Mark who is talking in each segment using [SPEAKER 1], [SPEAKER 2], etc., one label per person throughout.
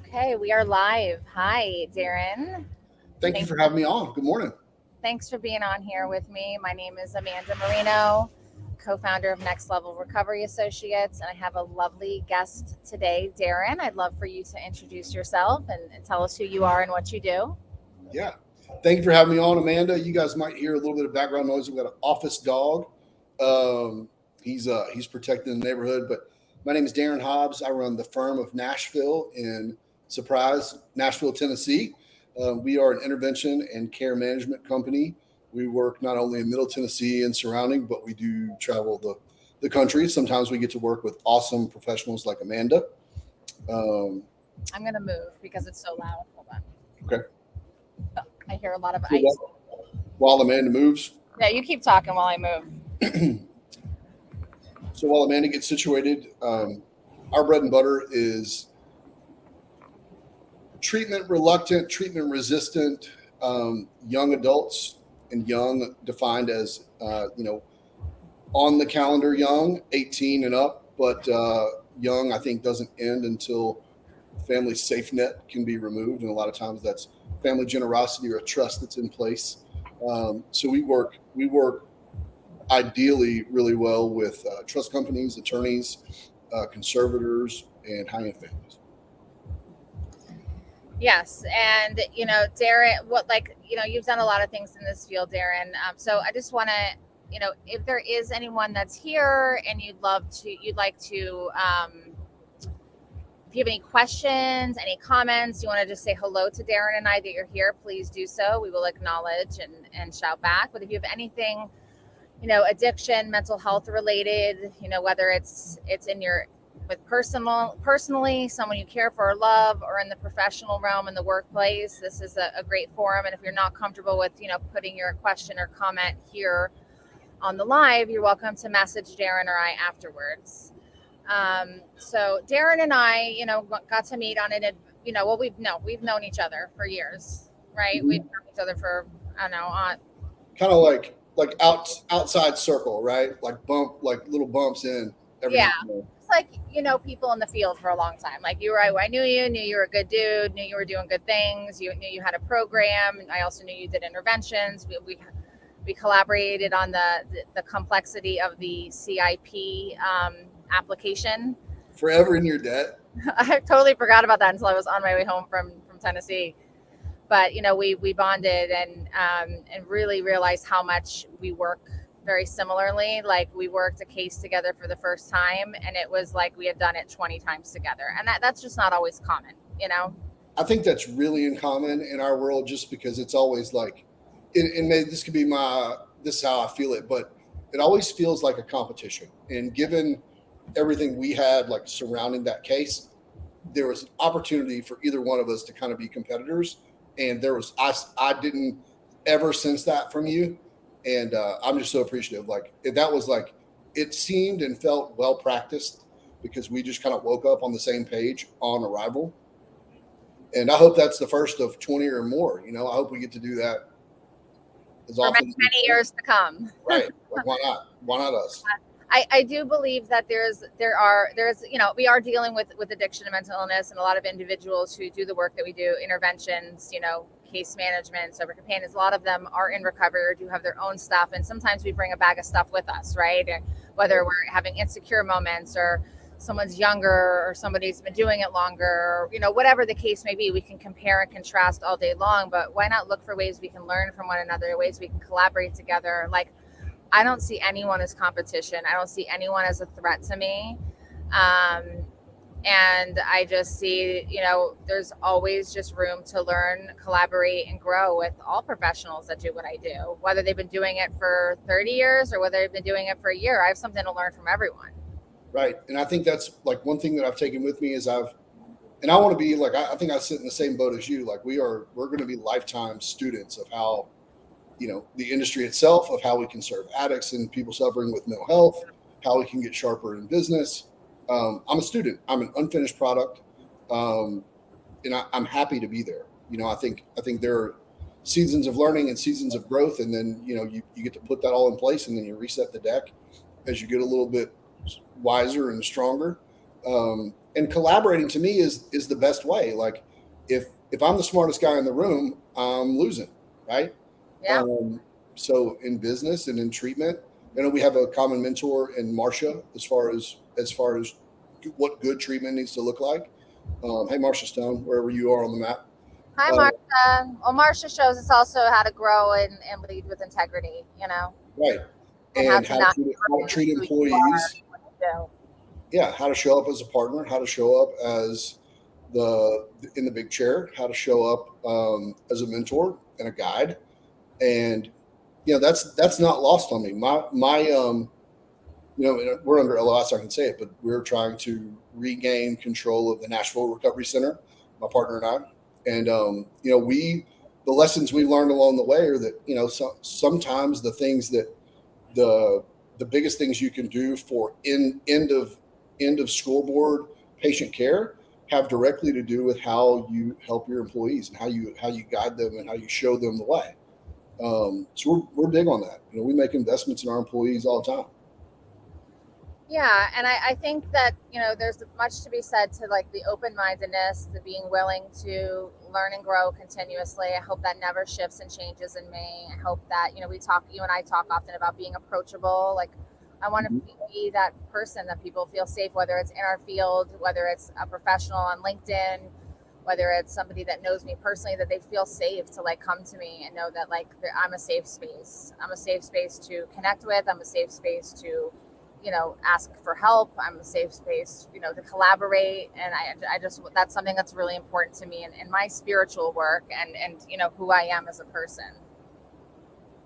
[SPEAKER 1] Okay, we are live. Hi, Darren.
[SPEAKER 2] Thank you
[SPEAKER 1] Thanks,
[SPEAKER 2] for having me on. Good morning.
[SPEAKER 1] thanks for being on here with me. My name is Amanda Marino, co-founder of Next Level Recovery Associates, and I have a lovely guest today, Darren. I'd love for you to introduce yourself and tell us who you are and what you do.
[SPEAKER 2] Yeah. Thank you for having me on, Amanda. You guys might hear a little bit of background noise. We've got an office dog. Um, he's protecting the neighborhood. But my name is Darren Hobbs. I run the firm of Nashville in Surprise, Nashville, Tennessee. We are an intervention and care management company. We work not only in Middle Tennessee and surrounding, but we do travel the country. Sometimes we get to work with awesome professionals like Amanda. Um,
[SPEAKER 1] I'm gonna move because it's so loud. Hold on.
[SPEAKER 2] okay.
[SPEAKER 1] I hear a lot of
[SPEAKER 2] So
[SPEAKER 1] ice.
[SPEAKER 2] while Amanda moves,
[SPEAKER 1] Yeah, you keep talking while I move.
[SPEAKER 2] so while Amanda gets situated, our bread and butter is treatment reluctant, treatment resistant young adults, and young defined as on the calendar young, 18 and up, but young I think doesn't end until family safe net can be removed, and a lot of times that's family generosity or a trust that's in place. So we work ideally really well with trust companies, attorneys, conservators, and high end families.
[SPEAKER 1] Yes, and Darren, you've done a lot of things in this field, Darren. So I just want to, if there is anyone that's here and you'd like to, if you have any questions, any comments, you want to just say hello to Darren and I that you're here, please do so. We will acknowledge and shout back. But if you have anything, addiction, mental health related, whether it's in your with personally, someone you care for or love, or in the professional realm in the workplace, this is a great forum. And if you're not comfortable with, putting your question or comment here on the live, you're welcome to message Darren or I afterwards. So Darren and I, got to meet on it. Well, we've known each other for years, right? We've
[SPEAKER 2] Mhm.
[SPEAKER 1] known each other for, I don't know, on
[SPEAKER 2] Kind of like outside circle, right? Like like little bumps in every now
[SPEAKER 1] yeah,
[SPEAKER 2] and then.
[SPEAKER 1] it's like people in the field for a long time. Like you were, I knew you were a good dude, knew you were doing good things. You knew you had a program. I also knew you did interventions. We collaborated on the complexity of the CIP application.
[SPEAKER 2] Forever in your debt.
[SPEAKER 1] I totally forgot about that until I was on my way home from Tennessee. But we bonded and really realized how much we work very similarly. Like we worked a case together for the first time, and it was like we had done it 20 times together, and that's just not always common.
[SPEAKER 2] I think that's really uncommon in our world, just because it's always like, and maybe this could be this is how I feel it, but it always feels like a competition. And given everything we had like surrounding that case, there was an opportunity for either one of us to kind of be competitors, and I didn't ever sense that from you, and I'm just so appreciative. Like that was like it seemed and felt well practiced, because we just kind of woke up on the same page on arrival, and I hope that's the first of 20 or more. I hope we get to do that as
[SPEAKER 1] For many
[SPEAKER 2] often as we
[SPEAKER 1] many
[SPEAKER 2] can.
[SPEAKER 1] years to come.
[SPEAKER 2] Right? Like why not us?
[SPEAKER 1] I do believe that there's we are dealing with addiction and mental illness, and a lot of individuals who do the work that we do, interventions, case management, sober companions, a lot of them are in recovery or do have their own stuff, and sometimes we bring a bag of stuff with us, right? Or whether we're having insecure moments, or someone's younger, or somebody's been doing it longer, or whatever the case may be, we can compare and contrast all day long. But why not look for ways we can learn from one another, ways we can collaborate together? Like, I don't see anyone as competition. I don't see anyone as a threat to me. Um, and I just see, there's always just room to learn, collaborate, and grow with all professionals that do what I do, whether they've been doing it for 30 years or whether they've been doing it for a year. I have something to learn from everyone.
[SPEAKER 2] Right? And I think that's like one thing that I've taken with me is and I want to be like, I think I sit in the same boat as you. Like we're going to be lifetime students of how, the industry itself, of how we can serve addicts and people suffering with mental health, how we can get sharper in business. I'm a student. I'm an unfinished product, um, and I'm happy to be there. I think there are seasons of learning and seasons of growth, and then you get to put that all in place, and then you reset the deck as you get a little bit wiser and stronger. and collaborating to me is the best way. Like if I'm the smartest guy in the room, I'm losing, right?
[SPEAKER 1] Yeah.
[SPEAKER 2] Um, so in business and in treatment, we have a common mentor in Marcia as far as what good treatment needs to look like. Hey, Marcia Stone, wherever you are on the map.
[SPEAKER 1] Hi,
[SPEAKER 2] Uh,
[SPEAKER 1] Marcia. Well, Marcia shows us also how to grow and lead with integrity,
[SPEAKER 2] right.
[SPEAKER 1] and how
[SPEAKER 2] And
[SPEAKER 1] to not be
[SPEAKER 2] how to
[SPEAKER 1] afraid of
[SPEAKER 2] treat
[SPEAKER 1] who you are
[SPEAKER 2] employees.
[SPEAKER 1] and what you do.
[SPEAKER 2] Yeah, how to show up as a partner, how to show up as the in the big chair, how to show up as a mentor and a guide, and that's not lost on me. We're under LOS, I can say it, but we're trying to regain control of the Nashville Recovery Center, my partner and I, and the lessons we learned along the way are that sometimes the things that the the biggest things you can do for end of scoreboard patient care have directly to do with how you help your employees and how you guide them and how you show them the way. So we're big on that. We make investments in our employees all the time.
[SPEAKER 1] Yeah, and I think that there's much to be said to like the open-mindedness, the being willing to learn and grow continuously. I hope that never shifts and changes in me. I hope that you and I talk often about being approachable. Like I want to
[SPEAKER 2] Mhm.
[SPEAKER 1] be that person that people feel safe, whether it's in our field, whether it's a professional on LinkedIn, whether it's somebody that knows me personally, that they feel safe to like come to me and know that like I'm a safe space. I'm a safe space to connect with. I'm a safe space to ask for help. I'm a safe space, to collaborate. And I just, that's something that's really important to me in my spiritual work and who I am as a person.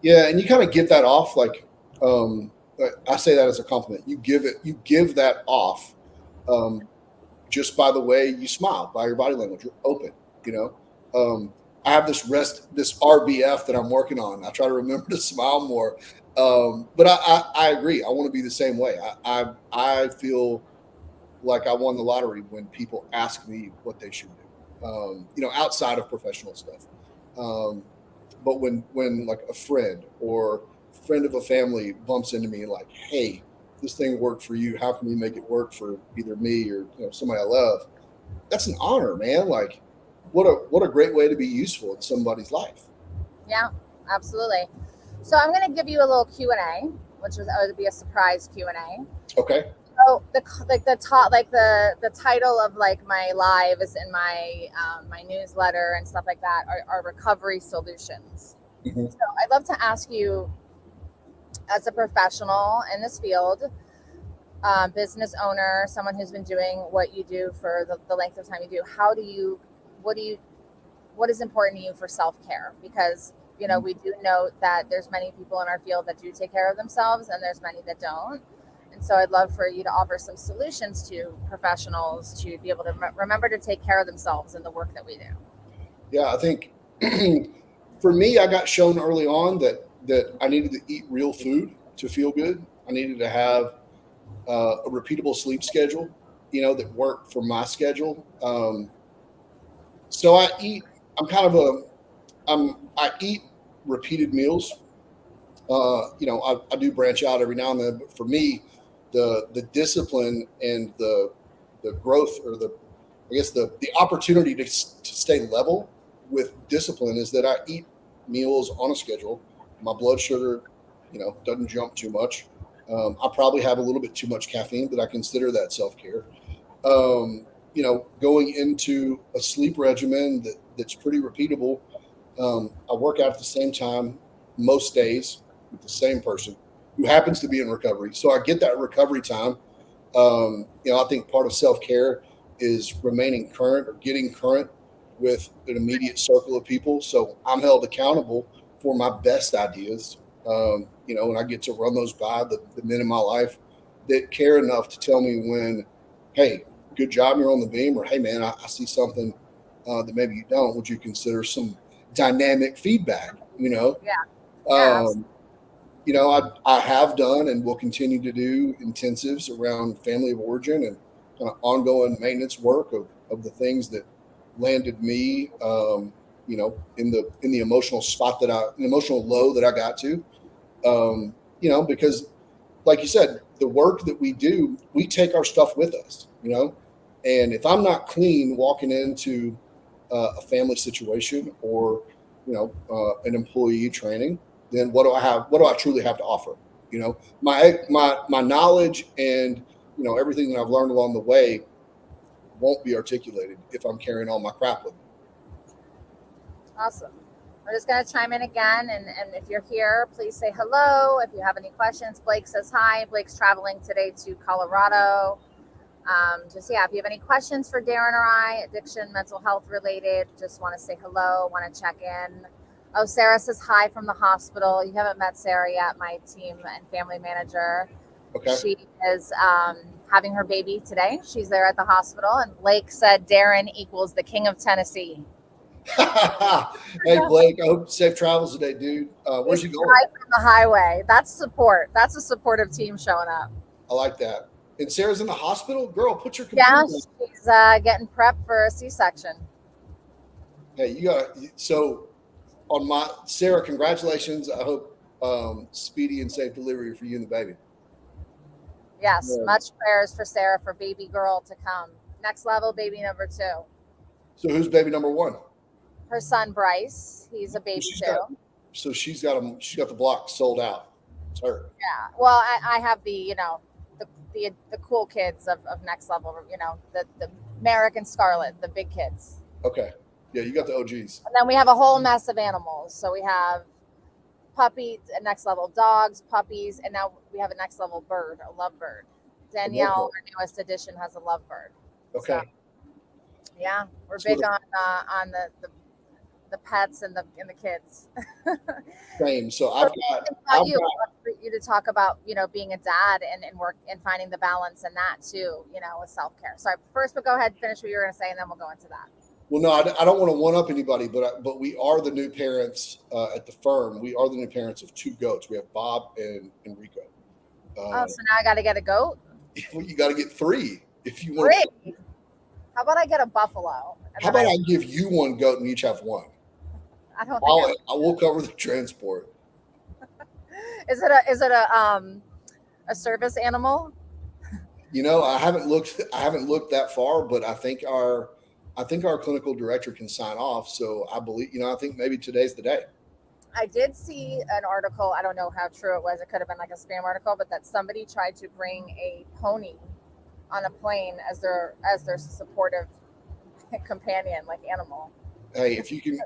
[SPEAKER 2] Yeah, and you kind of get that off like I say that as a compliment. You give that off um, just by the way you smile, by your body language. You're open. You know, I have this RBF that I'm working on. I try to remember to smile more. But I agree. I want to be the same way. I feel like I won the lottery when people ask me what they should do. Outside of professional stuff. Um, but when like a friend or friend of a family bumps into me like, hey, this thing worked for you. How can we make it work for either me or somebody I love? That's an honor, man. Like, what a great way to be useful in somebody's life.
[SPEAKER 1] Yeah, absolutely. So I'm going to give you a little Q&A, which would be a surprise Q&A.
[SPEAKER 2] Okay.
[SPEAKER 1] So the title of like my lives and my newsletter and stuff like that are recovery solutions.
[SPEAKER 2] Hmm.
[SPEAKER 1] So I'd love to ask you, as a professional in this field, business owner, someone who's been doing what you do for the length of time you do, what do you, what is important to you for self-care? Because, we do note that there's many people in our field that do take care of themselves and there's many that don't. And so I'd love for you to offer some solutions to professionals to be able to remember to take care of themselves in the work that we do.
[SPEAKER 2] Yeah, I think for me, I got shown early on that I needed to eat real food to feel good. I needed to have a repeatable sleep schedule, that worked for my schedule. So I eat. I'm kind of a. I eat repeated meals. I do branch out every now and then, but for me, the discipline and the growth, or I guess the opportunity to stay level with discipline is that I eat meals on a schedule. My blood sugar, doesn't jump too much. I probably have a little bit too much caffeine, but I consider that self care. Going into a sleep regimen that's pretty repeatable. I work out at the same time most days with the same person who happens to be in recovery. So I get that recovery time. I think part of self care is remaining current or getting current with an immediate circle of people. So I'm held accountable for my best ideas. And I get to run those by the men in my life that care enough to tell me when, hey, good job, you're on the beam, or hey, man, I see something that maybe you don't. Would you consider some dynamic feedback?
[SPEAKER 1] Yeah. Yeah.
[SPEAKER 2] Um, I have done and will continue to do intensives around family of origin and kind of ongoing maintenance work of the things that landed me, in the emotional spot an emotional low that I got to, because like you said, the work that we do, we take our stuff with us, And if I'm not clean walking into a family situation or an employee training, then what do I have? What do I truly have to offer? My knowledge and everything that I've learned along the way won't be articulated if I'm carrying all my crap with me.
[SPEAKER 1] Awesome. We're just going to chime in again. And if you're here, please say hello. If you have any questions, Blake says hi. Blake's traveling today to Colorado. If you have any questions for Darren or I, addiction, mental health related, just want to say hello, want to check in. Oh, Sarah says hi from the hospital. You haven't met Sarah yet, my team and family manager.
[SPEAKER 2] Okay.
[SPEAKER 1] She is having her baby today. She's there at the hospital. And Blake said Darren equals the king of Tennessee.
[SPEAKER 2] Hey, Blake, I hope safe travels today, dude. Where's he going?
[SPEAKER 1] Right from the highway. That's support. That's a supportive team showing up.
[SPEAKER 2] I like that. And Sarah's in the hospital? Girl, put your computer
[SPEAKER 1] down. She's getting prepped for a C-section.
[SPEAKER 2] Hey, so on my Sarah, congratulations. I hope speedy and safe delivery for you and the baby.
[SPEAKER 1] Yes, much prayers for Sarah for baby girl to come. Next level, baby number 2.
[SPEAKER 2] So who's baby number 1?
[SPEAKER 1] Her son Bryce. He's a baby too.
[SPEAKER 2] So she's got the block sold out. It's her.
[SPEAKER 1] Yeah. Well, I have the the cool kids of Next Level. The American Scarlet, the big kids.
[SPEAKER 2] Okay. Yeah, you got the OGs.
[SPEAKER 1] And then we have a whole mess of animals. So we have puppies, a Next Level dogs, puppies, and now we have a Next Level bird, a lovebird. Danielle, our newest addition, has a lovebird.
[SPEAKER 2] Okay.
[SPEAKER 1] So, yeah, we're big on the pets and the kids.
[SPEAKER 2] Same. So I've
[SPEAKER 1] got you to talk about being a dad and work and finding the balance in that too. With self-care. Sorry, first, but go ahead, finish what you were going to say, and then we'll go into that.
[SPEAKER 2] Well, no, I don't want to one up anybody, but we are the new parents at the firm. We are the new parents of 2 goats. We have Bob and Rico.
[SPEAKER 1] So now I got to get a goat.
[SPEAKER 2] Well, you got to get 3 if you want.
[SPEAKER 1] 3. How about I get a buffalo?
[SPEAKER 2] How about I give you 1 goat and each have 1?
[SPEAKER 1] I don't think
[SPEAKER 2] I will cover the transport.
[SPEAKER 1] Is it a service animal?
[SPEAKER 2] I haven't looked that far, but I think our clinical director can sign off. So I believe, I think maybe today's the day.
[SPEAKER 1] I did see an article. I don't know how true it was. It could have been like a spam article, but that somebody tried to bring a pony on a plane as their supportive companion, like animal.
[SPEAKER 2] Hey, if you can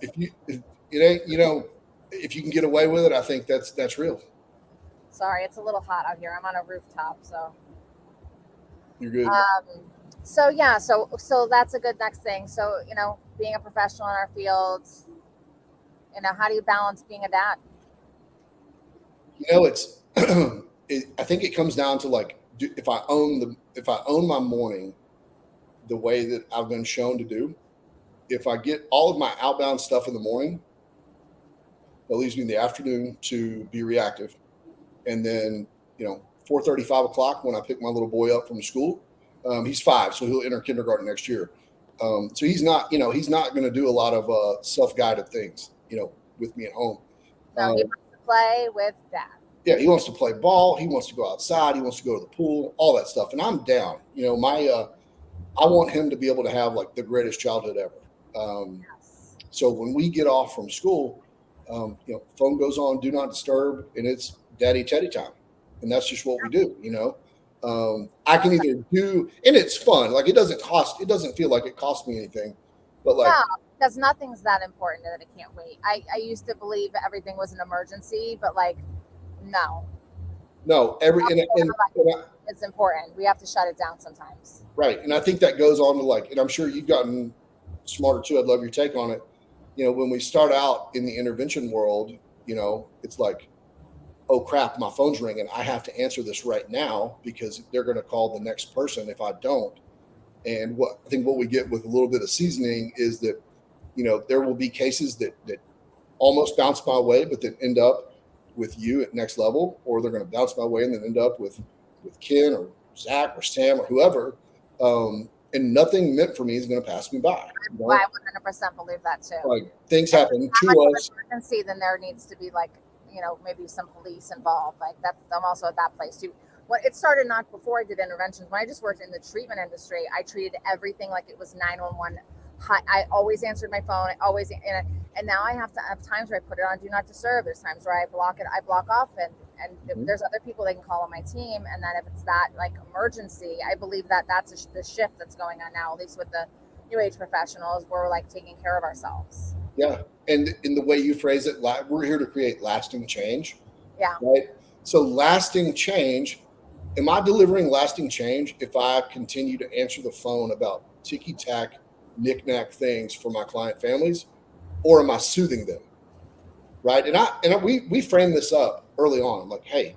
[SPEAKER 2] get away with it, I think that's real.
[SPEAKER 1] Sorry, it's a little hot out here. I'm on a rooftop, so
[SPEAKER 2] you're good.
[SPEAKER 1] So that's a good next thing. So being a professional in our fields, how do you balance being a dad?
[SPEAKER 2] It's I think it comes down to like, if I own my morning the way that I've been shown to do, if I get all of my outbound stuff in the morning, that leaves me in the afternoon to be reactive. And then, 4:30, 5 o'clock when I pick my little boy up from school, he's 5, so he'll enter kindergarten next year. So he's not going to do a lot of self-guided things, with me at home.
[SPEAKER 1] No, he wants to play with dad.
[SPEAKER 2] Yeah, he wants to play ball. He wants to go outside. He wants to go to the pool, all that stuff. And I'm down. I want him to be able to have like the greatest childhood ever.
[SPEAKER 1] Yes.
[SPEAKER 2] So when we get off from school, phone goes on, do not disturb, and it's daddy teddy time. And that's just what we do, I can either do, and it's fun. Like it doesn't feel like it costs me anything, but like,
[SPEAKER 1] no, because nothing's that important that it can't wait. I used to believe everything was an emergency, but like, no, it's important. We have to shut it down sometimes.
[SPEAKER 2] Right. And I think that goes on to like, and I'm sure you've gotten smarter too. I'd love your take on it. When we start out in the intervention world, it's like, oh crap, my phone's ringing. I have to answer this right now because they're going to call the next person if I don't. And what we get with a little bit of seasoning is that, there will be cases that almost bounce my way, but then end up with you at Next Level, or they're going to bounce my way and then end up with Ken or Zach or Sam or whoever. And nothing meant for me is going to pass me by.
[SPEAKER 1] I 100% believe that too.
[SPEAKER 2] Like things happen to us.
[SPEAKER 1] Emergency, then there needs to be like, maybe some police involved. Like I'm also at that place too. Well, it started not before I did interventions. When I just worked in the treatment industry, I treated everything like it was 911. I always answered my phone. And now I have to have times where I put it on do not disturb. There's times where I block it. I block off, and there's other people they can call on my team. And then if it's that like emergency, I believe that that's the shift that's going on now, at least with the new age professionals, where we're like taking care of ourselves.
[SPEAKER 2] Yeah. And in the way you phrase it, we're here to create lasting change.
[SPEAKER 1] Yeah.
[SPEAKER 2] Right. So lasting change. Am I delivering lasting change if I continue to answer the phone about ticky-tack, knick-knack things for my client families, or am I soothing them? Right. And we frame this up early on, like, hey,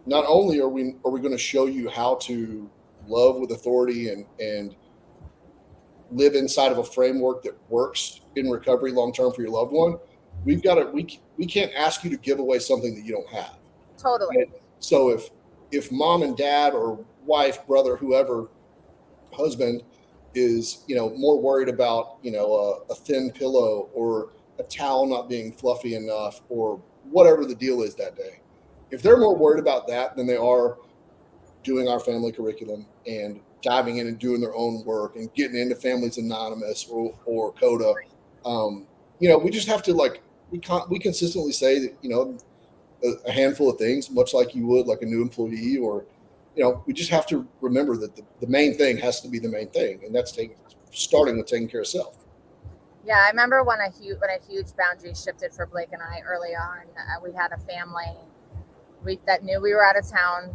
[SPEAKER 2] not only are we going to show you how to love with authority and live inside of a framework that works in recovery long term for your loved one, we can't ask you to give away something that you don't have.
[SPEAKER 1] Totally.
[SPEAKER 2] Right? So if mom and dad or wife, brother, whoever, husband is, more worried about, a thin pillow or a towel not being fluffy enough or whatever the deal is that day, if they're more worried about that than they are doing our family curriculum and diving in and doing their own work and getting into Families Anonymous or CODA, we just have to we consistently say that, a handful of things, much like you would like a new employee, or, we just have to remember that the main thing has to be the main thing. And that's starting with taking care of self.
[SPEAKER 1] Yeah, I remember when a huge boundary shifted for Blake and I early on. We had a family that knew we were out of town,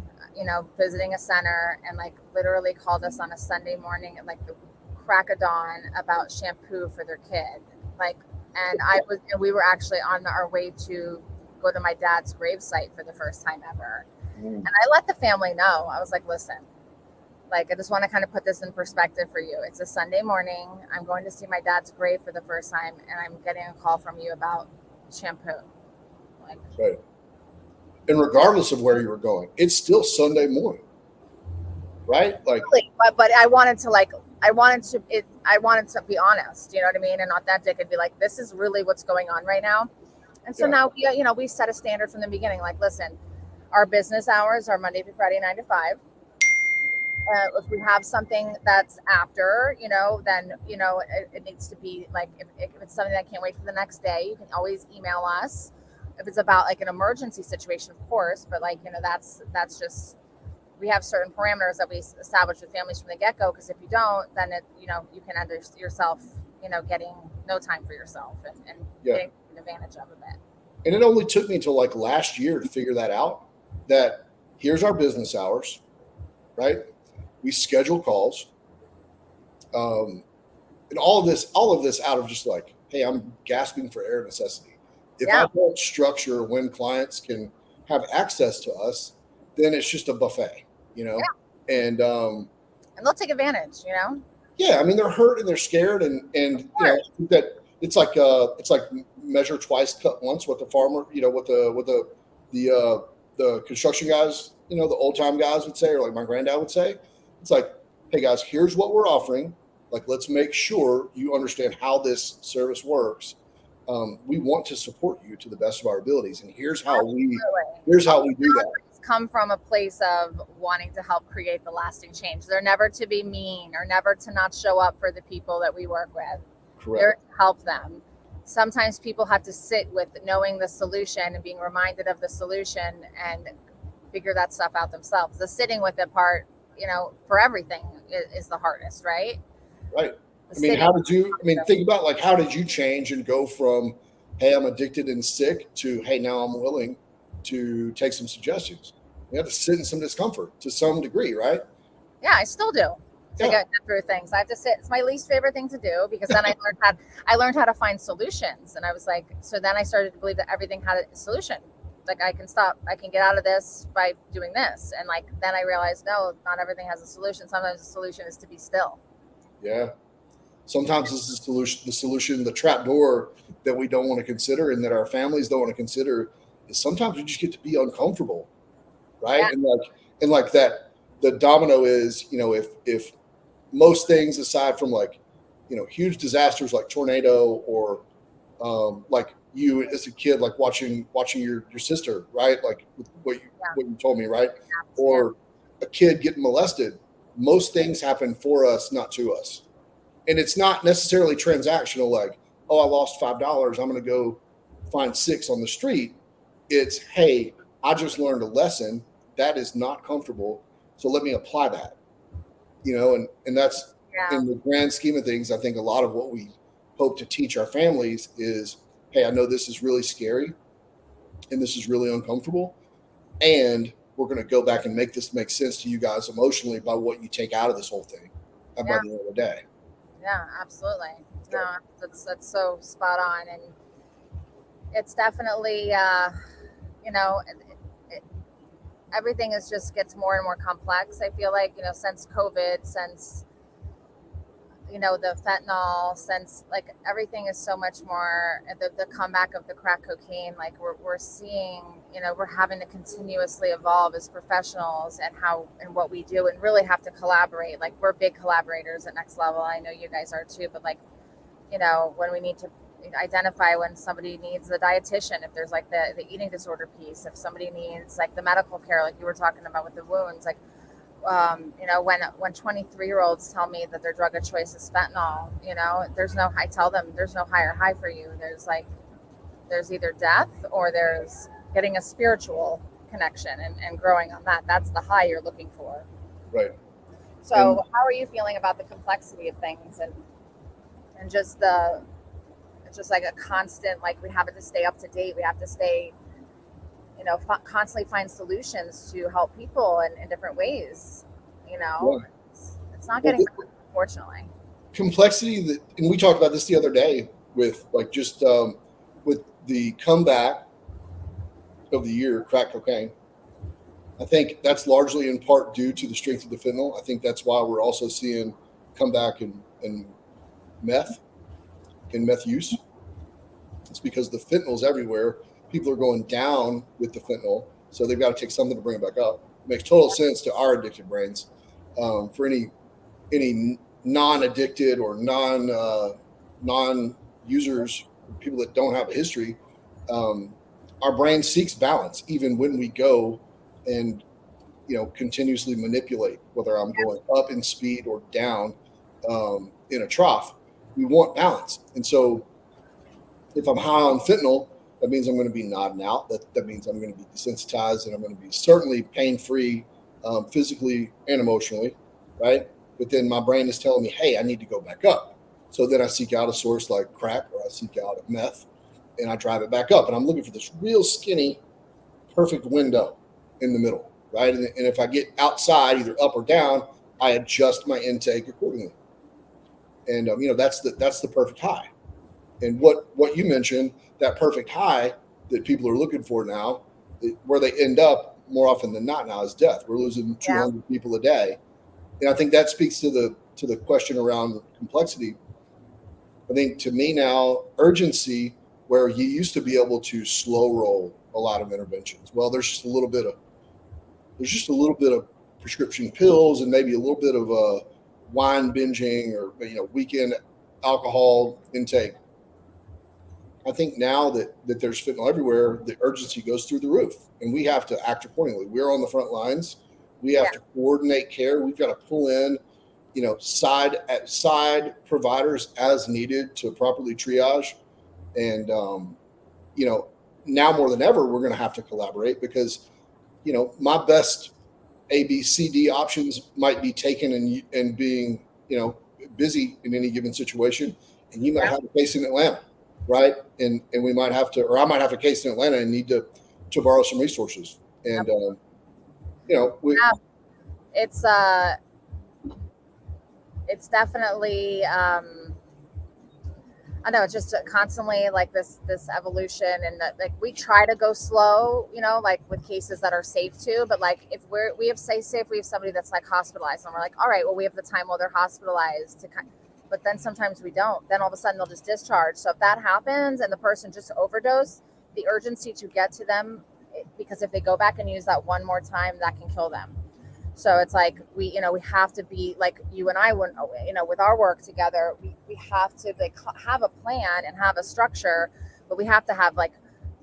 [SPEAKER 1] visiting a center, and like literally called us on a Sunday morning at like the crack of dawn about shampoo for their kid. And we were actually on our way to go to my dad's gravesite for the first time ever. And I let the family know. I was like, listen, I just want to kind of put this in perspective for you. It's a Sunday morning. I'm going to see my dad's grave for the first time, and I'm getting a call from you about shampoo.
[SPEAKER 2] Right. And regardless of where you were going, it's still Sunday morning, right?
[SPEAKER 1] But I wanted to be honest, you know what I mean, and authentic, and be like, this is really what's going on right now. And so now we set a standard from the beginning. Like, listen, our business hours are Monday through Friday, 9 to 5. If we have something that's after, then, it needs to be like, if it's something that can't wait for the next day, you can always email us. If it's about like an emergency situation, of course, but that's just, we have certain parameters that we establish with families from the get-go. Because if you don't, then you can end yourself, getting no time for yourself and getting advantage of it.
[SPEAKER 2] And it only took me till like last year to figure that out, that here's our business hours, right? We schedule calls, and all of this out of just like, hey, I'm gasping for air necessity. If I don't structure when clients can have access to us, then it's just a buffet, and
[SPEAKER 1] they'll take advantage,
[SPEAKER 2] Yeah, I mean, they're hurt and they're scared, and that it's like measure twice, cut once. What the farmer, what the construction guys, the old time guys would say, or like my granddad would say. It's like, hey guys, here's what we're offering. Like, let's make sure you understand how this service works. We want to support you to the best of our abilities, and here's how we do that.
[SPEAKER 1] Come from a place of wanting to help create the lasting change. They're never to be mean or never to not show up for the people that we work with.
[SPEAKER 2] Correct.
[SPEAKER 1] They're to help them. Sometimes people have to sit with knowing the solution and being reminded of the solution and figure that stuff out themselves. The sitting with it part, for everything is the hardest, right?
[SPEAKER 2] Right. Think about like, how did you change and go from, hey, I'm addicted and sick, to, hey, now I'm willing to take some suggestions. You have to sit in some discomfort to some degree, right?
[SPEAKER 1] Yeah, I still do. To get through things, I have to sit. It's my least favorite thing to do, because then I learned how to find solutions, and I was like, so then I started to believe that everything had a solution. Like, I can get out of this by doing this, and then I realized, no, not everything has a solution. Sometimes the solution is to be still.
[SPEAKER 2] Yeah. Sometimes this is the solution, the trap door that we don't want to consider, and that our families don't want to consider, is sometimes we just get to be uncomfortable, right? Yeah. And like that, the domino is, if most things aside from huge disasters like tornado or you as a kid, like watching your sister, right? Like what you told me, right? Or a kid getting molested. Most things happen for us, not to us. And it's not necessarily transactional, like, oh, I lost $5. I'm going to go find six on the street. It's, hey, I just learned a lesson that is not comfortable. So let me apply that, and that's
[SPEAKER 1] Yeah.
[SPEAKER 2] in the grand scheme of things. I think a lot of what we hope to teach our families is, hey, I know this is really scary and this is really uncomfortable. And we're going to go back and make this make sense to you guys emotionally by what you take out of this whole thing by
[SPEAKER 1] Yeah.
[SPEAKER 2] the end of the day.
[SPEAKER 1] Yeah, absolutely. No, that's so spot on, and it's definitely you know it, everything is just gets more and more complex. I feel like since COVID, since the fentanyl, since like everything is so much more the comeback of the crack cocaine, like we're seeing, we're having to continuously evolve as professionals and how and what we do, and really have to collaborate. Like we're big collaborators at Next Level. I know you guys are too, but like, when we need to identify when somebody needs a dietitian, if there's like the eating disorder piece, if somebody needs like the medical care, like you were talking about with the wounds, like when 23-year-olds tell me that their drug of choice is fentanyl, I tell them there's no higher high for you. There's either death or there's getting a spiritual connection and growing on that. That's the high you're looking for.
[SPEAKER 2] Right.
[SPEAKER 1] So how are you feeling about the complexity of things and just it's just like a constant, like we have to stay up to date. We have to stay, constantly find solutions to help people in different ways.
[SPEAKER 2] Yeah.
[SPEAKER 1] It's not getting better, unfortunately.
[SPEAKER 2] Complexity and we talked about this the other day with like just with the comeback of the year, crack cocaine. I think that's largely in part due to the strength of the fentanyl. I think that's why we're also seeing comeback in meth use. It's because the fentanyl's everywhere. People are going down with the fentanyl, so they've got to take something to bring it back up. It makes total sense to our addicted brains. For any non-addicted or non users, people that don't have a history, our brain seeks balance even when we go and continuously manipulate whether I'm going up in speed or down in a trough. We want balance, and so if I'm high on fentanyl, that means I'm going to be nodding out. That means I'm going to be desensitized, and I'm going to be certainly pain-free, physically and emotionally, right? But then my brain is telling me, hey, I need to go back up. So then I seek out a source like crack, or I seek out a meth, and I drive it back up. And I'm looking for this real skinny, perfect window in the middle, right? And if I get outside, either up or down, I adjust my intake accordingly. And that's the perfect high. And what you mentioned, that perfect high that people are looking for now, where they end up more often than not now is death. We're losing 200 people a day, and I think that speaks to the question around complexity. I think to me now, urgency, where you used to be able to slow roll a lot of interventions. Well, there's just a little bit of prescription pills and maybe a little bit of wine binging or weekend alcohol intake. I think now that there's fentanyl everywhere, the urgency goes through the roof, and we have to act accordingly. We're on the front lines. We have to coordinate care. We've got to pull in, side providers as needed to properly triage. And now more than ever, we're going to have to collaborate because, my best A, B, C, D options might be taken and being, busy in any given situation, and you might have a case in Atlanta. Right. And we might have to, or I might have a case in Atlanta and need to borrow some resources. And,
[SPEAKER 1] it's definitely, I know it's just constantly like this evolution, and like we try to go slow, like with cases that are safe too. But like if we have somebody that's like hospitalized, and we're like, all right, well, we have the time while they're hospitalized to but then sometimes we don't. Then all of a sudden they'll just discharge. So if that happens and the person just overdose, the urgency to get to them, because if they go back and use that one more time, that can kill them. So it's like we have to be like you and I wouldn't, with our work together, we have to like have a plan and have a structure but we have to have like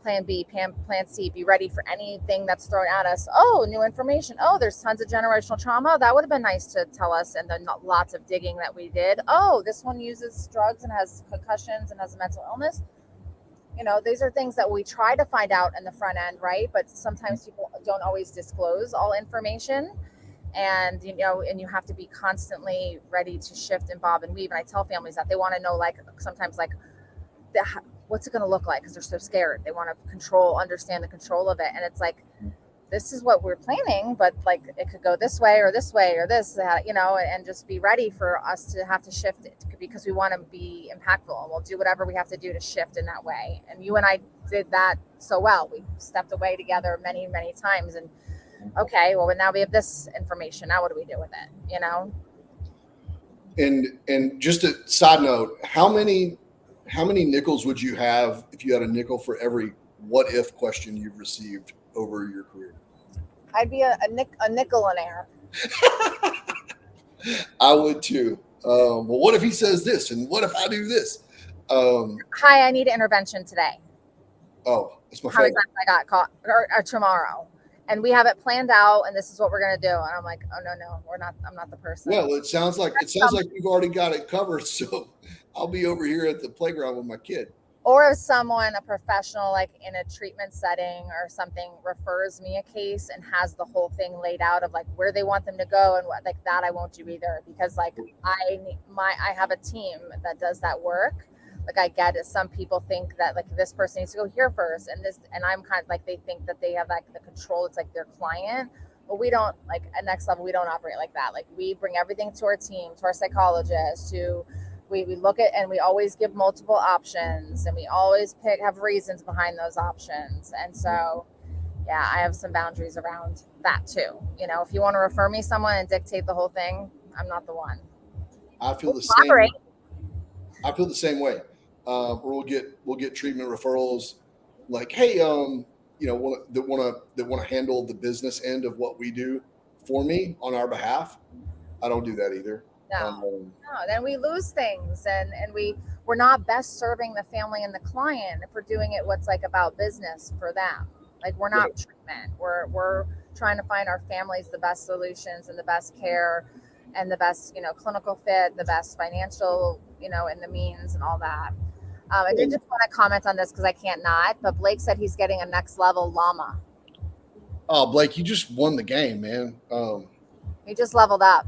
[SPEAKER 1] plan B, plan C, be ready for anything that's thrown at us. Oh, new information. Oh, there's tons of generational trauma. That would have been nice to tell us. And then lots of digging that we did. Oh, this one uses drugs and has concussions and has a mental illness. These are things that we try to find out in the front end, right? But sometimes people don't always disclose all information. And you have to be constantly ready to shift and bob and weave. And I tell families that they want to know, like, sometimes, like, what's it going to look like, because they're so scared. They want to understand the control of it. And it's like, this is what we're planning, but like it could go this way or this and just be ready for us to have to shift it, because we want to be impactful, and we'll do whatever we have to do to shift in that way. And you and I did that so well. We stepped away together many, many times, and okay, well, now we have this information. Now what do we do with it?
[SPEAKER 2] And just a side note, how many nickels would you have if you had a nickel for every what if question you've received over your career?
[SPEAKER 1] I'd be a nickel-aire.
[SPEAKER 2] I would too. Well, what if he says this? And what if I do this?
[SPEAKER 1] Hi, I need an intervention today.
[SPEAKER 2] Oh, it's my
[SPEAKER 1] How exactly I got caught, or tomorrow. And we have it planned out, and this is what we're going to do. And I'm like, oh, no, I'm not the person.
[SPEAKER 2] Well, it sounds like you've already got it covered. So I'll be over here at the playground with my kid.
[SPEAKER 1] Or if someone, a professional, like in a treatment setting or something, refers me a case and has the whole thing laid out of like where they want them to go and what, like that, I won't do either, because like I have a team that does that work. Like, I get it. Some people think that like this person needs to go here first, and I'm kind of like, they think that they have like the control. It's like their client, but we don't, like at Next Level, we don't operate like that. Like, we bring everything to our team, to our psychologist, we look at, and we always give multiple options, and we always have reasons behind those options. And so, yeah, I have some boundaries around that too. If you want to refer me someone and dictate the whole thing, I'm not the one.
[SPEAKER 2] I feel the same. I feel the same way. We'll get treatment referrals, like, hey, that want to handle the business end of what we do for me on our behalf. I don't do that either.
[SPEAKER 1] No, then we lose things, and we're not best serving the family and the client if we're doing it what's like about business for them. Like, we're not treatment. We're trying to find our families the best solutions and the best care and the best, clinical fit, the best financial, and the means and all that. I did just want to comment on this because I can't not, but Blake said he's getting a Next Level llama.
[SPEAKER 2] Oh, Blake, you just won the game, man.
[SPEAKER 1] You just leveled up.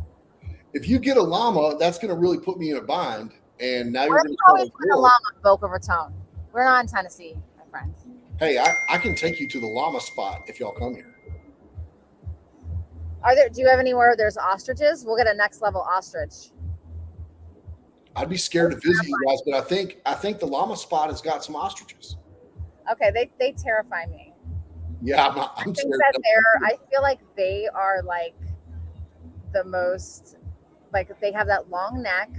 [SPEAKER 2] If you get a llama, that's going to really put me in a bind. And now you're going to
[SPEAKER 1] always put a llama in Boca Raton. We're not in Tennessee, my friends.
[SPEAKER 2] Hey, I can take you to the llama spot if y'all come here.
[SPEAKER 1] Do you have anywhere where there's ostriches? We'll get a Next Level ostrich.
[SPEAKER 2] I'd be scared to visit you guys, but I think the llama spot has got some ostriches.
[SPEAKER 1] Okay, they terrify me.
[SPEAKER 2] Yeah, I'm
[SPEAKER 1] scared. I feel like they are like the most, like, they have that long neck,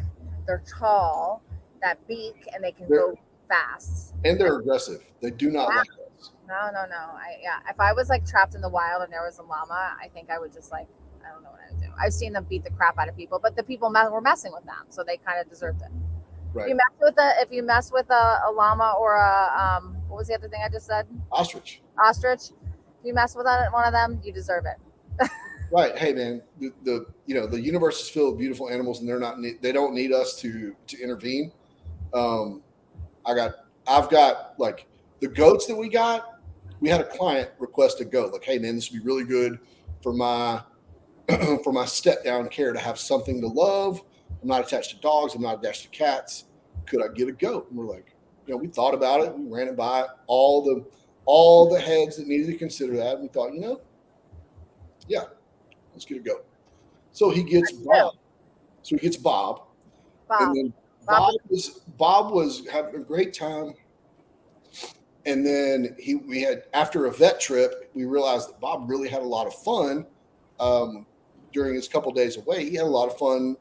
[SPEAKER 1] they're tall, that beak, and they can go fast.
[SPEAKER 2] And they're aggressive. They do not like us.
[SPEAKER 1] No. If I was like trapped in the wild and there was a llama, I think I would just like, I don't know what I would do. I've seen them beat the crap out of people, but the people were messing with them, so they kind of deserved it. Right. If you mess with a llama or a what was the other thing I just said?
[SPEAKER 2] Ostrich.
[SPEAKER 1] If you mess with one of them, you deserve it.
[SPEAKER 2] Right. Hey, man, the universe is filled with beautiful animals, and they don't need us to intervene. I've got like the goats that we got. We had a client request a goat. Like, hey, man, this would be really good for my step down care to have something to love. I'm not attached to dogs. I'm not attached to cats. Could I get a goat? And we're like, we thought about it. We ran it by all the heads that needed to consider that. And we thought, yeah, let's get a goat. So he gets Bob. And then Bob was having a great time. And then we had, after a vet trip, we realized that Bob really had a lot of fun during his couple days away. He had a lot of fun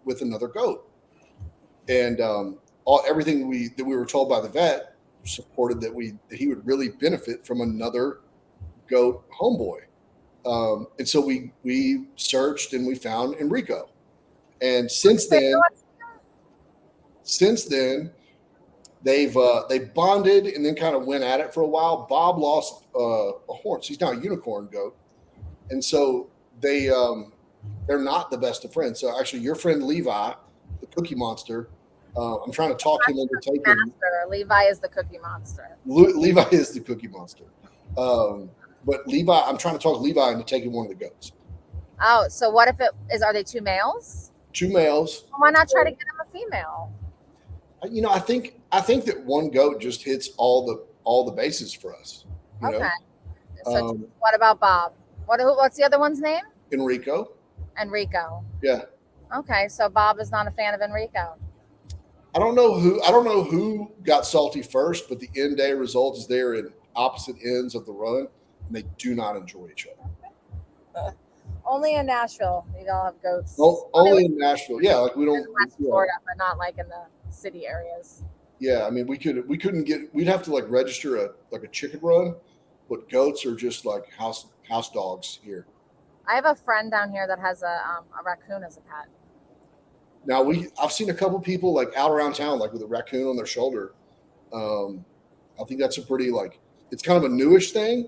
[SPEAKER 2] with another goat. And everything that we were told by the vet supported that he would really benefit from another goat homeboy. And so we searched and we found Enrico. And since then, they bonded and then kind of went at it for a while. Bob lost a horse. He's now a unicorn goat, and so they're not the best of friends. So actually, your friend Levi, the Cookie Monster, I'm trying to talk him into taking.
[SPEAKER 1] Master. Levi is the Cookie Monster.
[SPEAKER 2] Levi is the Cookie Monster, but Levi, I'm trying to talk Levi into taking one of the goats.
[SPEAKER 1] Oh, so what if it is? Are they two males?
[SPEAKER 2] Two males.
[SPEAKER 1] Why not try to get him a female?
[SPEAKER 2] I think that one goat just hits all the bases for us.
[SPEAKER 1] Okay. So what about Bob? What's the other one's name?
[SPEAKER 2] Enrico. Yeah.
[SPEAKER 1] Okay, so Bob is not a fan of Enrico.
[SPEAKER 2] I don't know who got salty first, but the end day result is they're in opposite ends of the run, and they do not enjoy each other.
[SPEAKER 1] Only in Nashville, you all have goats.
[SPEAKER 2] Only in Nashville, yeah. Like we don't.
[SPEAKER 1] West Florida, but not like in the city areas.
[SPEAKER 2] Yeah, I mean, we'd have to like register a chicken run, but goats are just like house dogs here.
[SPEAKER 1] I have a friend down here that has a raccoon as a pet.
[SPEAKER 2] Now I've seen a couple people like out around town, like with a raccoon on their shoulder. I think that's a pretty like, it's kind of a newish thing,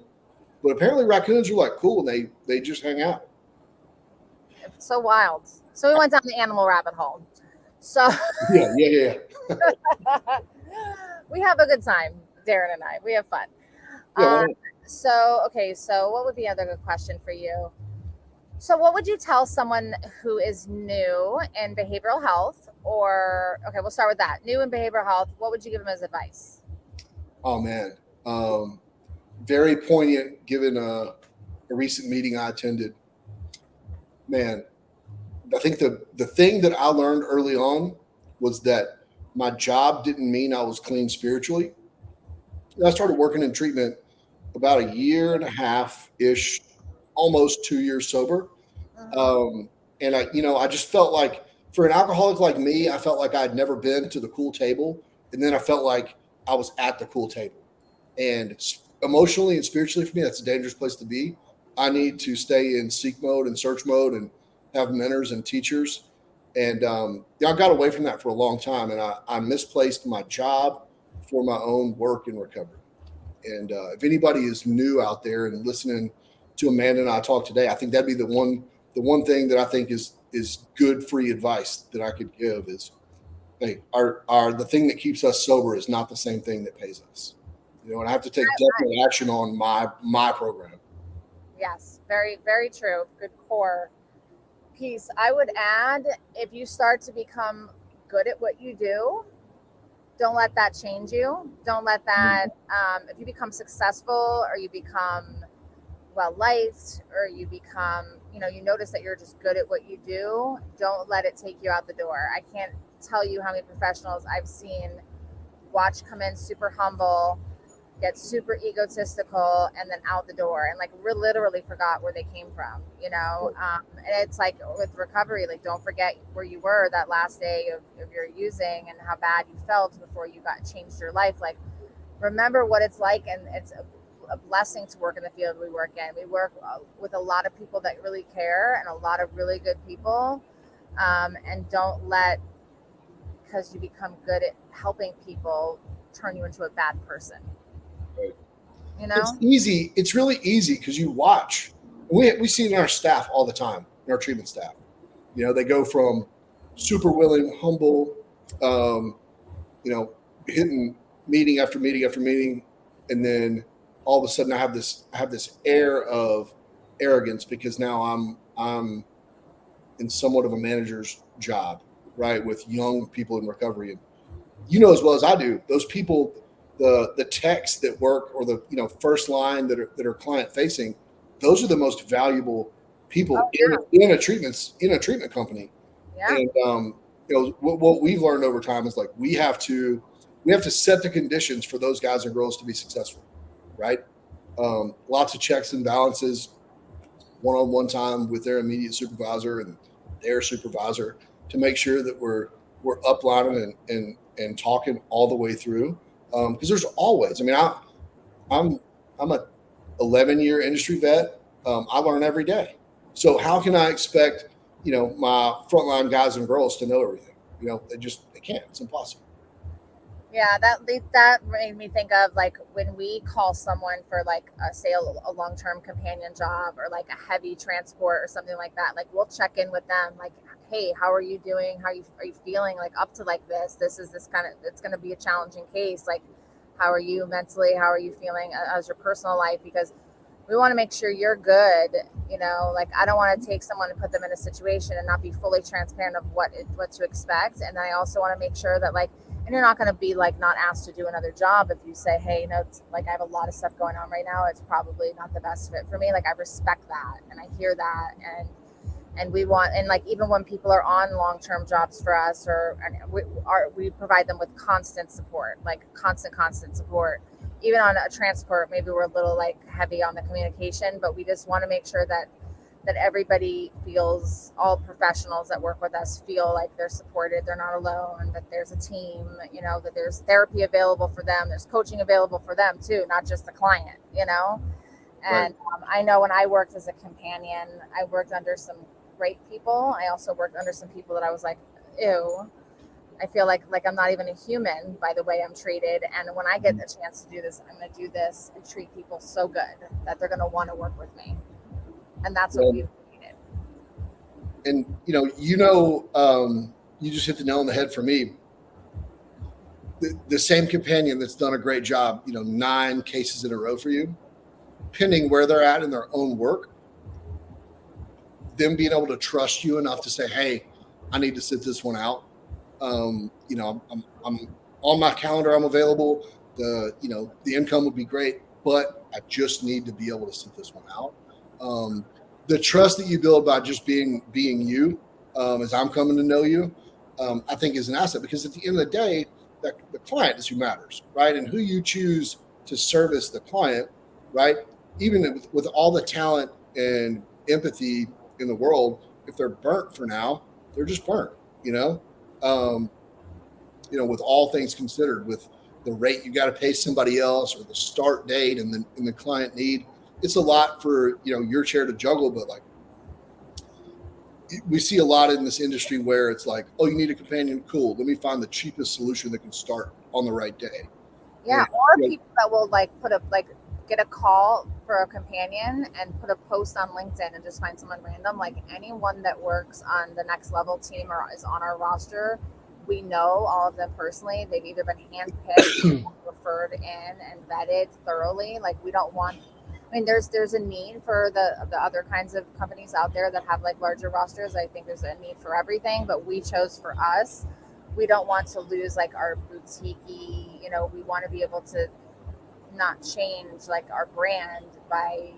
[SPEAKER 2] but apparently raccoons are like cool and they just hang out.
[SPEAKER 1] It's so wild. So we went down the animal rabbit hole. So
[SPEAKER 2] yeah.
[SPEAKER 1] We have a good time, Darren and I. We have fun.
[SPEAKER 2] Yeah,
[SPEAKER 1] So what would be another good question for you? So what would you tell someone who is new in behavioral health we'll start with that. New in behavioral health, what would you give them as advice?
[SPEAKER 2] Oh man. Very poignant given a recent meeting I attended. Man, I think the thing that I learned early on was that my job didn't mean I was clean spiritually. I started working in treatment about a year and a half ish, almost 2 years sober. And I just felt like for an alcoholic like me, I felt like I'd never been to the cool table. And then I felt like I was at the cool table. And emotionally and spiritually for me, that's a dangerous place to be. I need to stay in seek mode and search mode and have mentors and teachers. And I got away from that for a long time. And I misplaced my job for my own work and recovery. And if anybody is new out there and listening to Amanda and I talk today, I think that'd be the one thing that I think is good free advice that I could give is, hey, the thing that keeps us sober is not the same thing that pays us. And I have to take definite action on my program.
[SPEAKER 1] Yes, very, very true. Good core piece. I would add, if you start to become good at what you do, don't let that change you. Don't let that, if you become successful or you become well-liked or you become, you notice that you're just good at what you do, don't let it take you out the door. I can't tell you how many professionals I've seen watch come in super humble, get super egotistical, and then out the door and like literally forgot where they came from, and it's like with recovery, like don't forget where you were that last day of your using and how bad you felt before you changed your life. Like remember what it's like, and it's a blessing to work in the field we work in. We work with a lot of people that really care and a lot of really good people, and don't let, because you become good at helping people, turn you into a bad person.
[SPEAKER 2] Right. It's easy. It's really easy because you watch. We see it in our staff all the time, in our treatment staff. They go from super willing, humble, hitting meeting after meeting after meeting, and then all of a sudden I have this air of arrogance because now I'm in somewhat of a manager's job, right, with young people in recovery. And as well as I do, those people, the techs that work or the first line that are client facing, those are the most valuable people in a treatment company. Yeah. And what we've learned over time is like we have to set the conditions for those guys and girls to be successful, right? Lots of checks and balances, one-on-one time with their immediate supervisor and their supervisor to make sure that we're uplining and talking all the way through. Because there's always, I'm a 11-year industry vet. I learn every day. So how can I expect, my frontline guys and girls to know everything? They can't. It's impossible.
[SPEAKER 1] Yeah, that made me think of like when we call someone for like a long-term companion job or like a heavy transport or something like that. Like we'll check in with them like, hey, how are you doing? Are you feeling like up to like this? This kind of it's going to be a challenging case. Like how are you mentally? How are you feeling as your personal life? Because we want to make sure you're good. Like I don't want to take someone and put them in a situation and not be fully transparent of what to expect. And I also want to make sure that like, and you're not going to be like not asked to do another job if you say, hey, it's like I have a lot of stuff going on right now, it's probably not the best fit for me. Like I respect that and I hear that. And we want, and like even when people are on long-term jobs for us, or and we provide them with constant support, like constant support. Even on a transport, maybe we're a little like heavy on the communication, but we just want to make sure that everybody feels, all professionals that work with us feel like they're supported, they're not alone, that there's a team, that there's therapy available for them, there's coaching available for them too, not just the client.
[SPEAKER 2] Right.
[SPEAKER 1] And I know when I worked as a companion, I worked under some great people. I also worked under some people that I was like, ew, I feel like I'm not even a human by the way I'm treated. And when I get the chance to do this, I'm going to do this and treat people so good that they're going to want to work with me. And that's what
[SPEAKER 2] Well,
[SPEAKER 1] we've needed.
[SPEAKER 2] and you just hit the nail on the head for me. The same companion that's done a great job, 9 cases in a row for you, depending where they're at in their own work, them being able to trust you enough to say, hey, I need to sit this one out. I'm on my calendar, I'm available. The income would be great, but I just need to be able to sit this one out. The trust that you build by just being you, as I'm coming to know you, I think is an asset, because at the end of the day, the client is who matters, right? And who you choose to service the client, right? Even with all the talent and empathy in the world, if they're burnt for now, they're just burnt, you know? Um, with all things considered, with the rate you got to pay somebody else, or the start date and the client need, it's a lot for, your chair to juggle. But like, we see a lot in this industry where it's like, oh, you need a companion, cool, let me find the cheapest solution that can start on the right day.
[SPEAKER 1] Yeah.
[SPEAKER 2] And
[SPEAKER 1] Or
[SPEAKER 2] you know,
[SPEAKER 1] people that will like get a call for a companion and put a post on LinkedIn and just find someone random. Like anyone that works on the next level team or is on our roster, we know all of them personally. They've either been handpicked, referred in, and vetted thoroughly. Like we don't want. I mean, there's a need for the other kinds of companies out there that have like larger rosters. I think there's a need for everything, but we chose for us. We don't want to lose like our boutique. We want to be able to not change like our brand by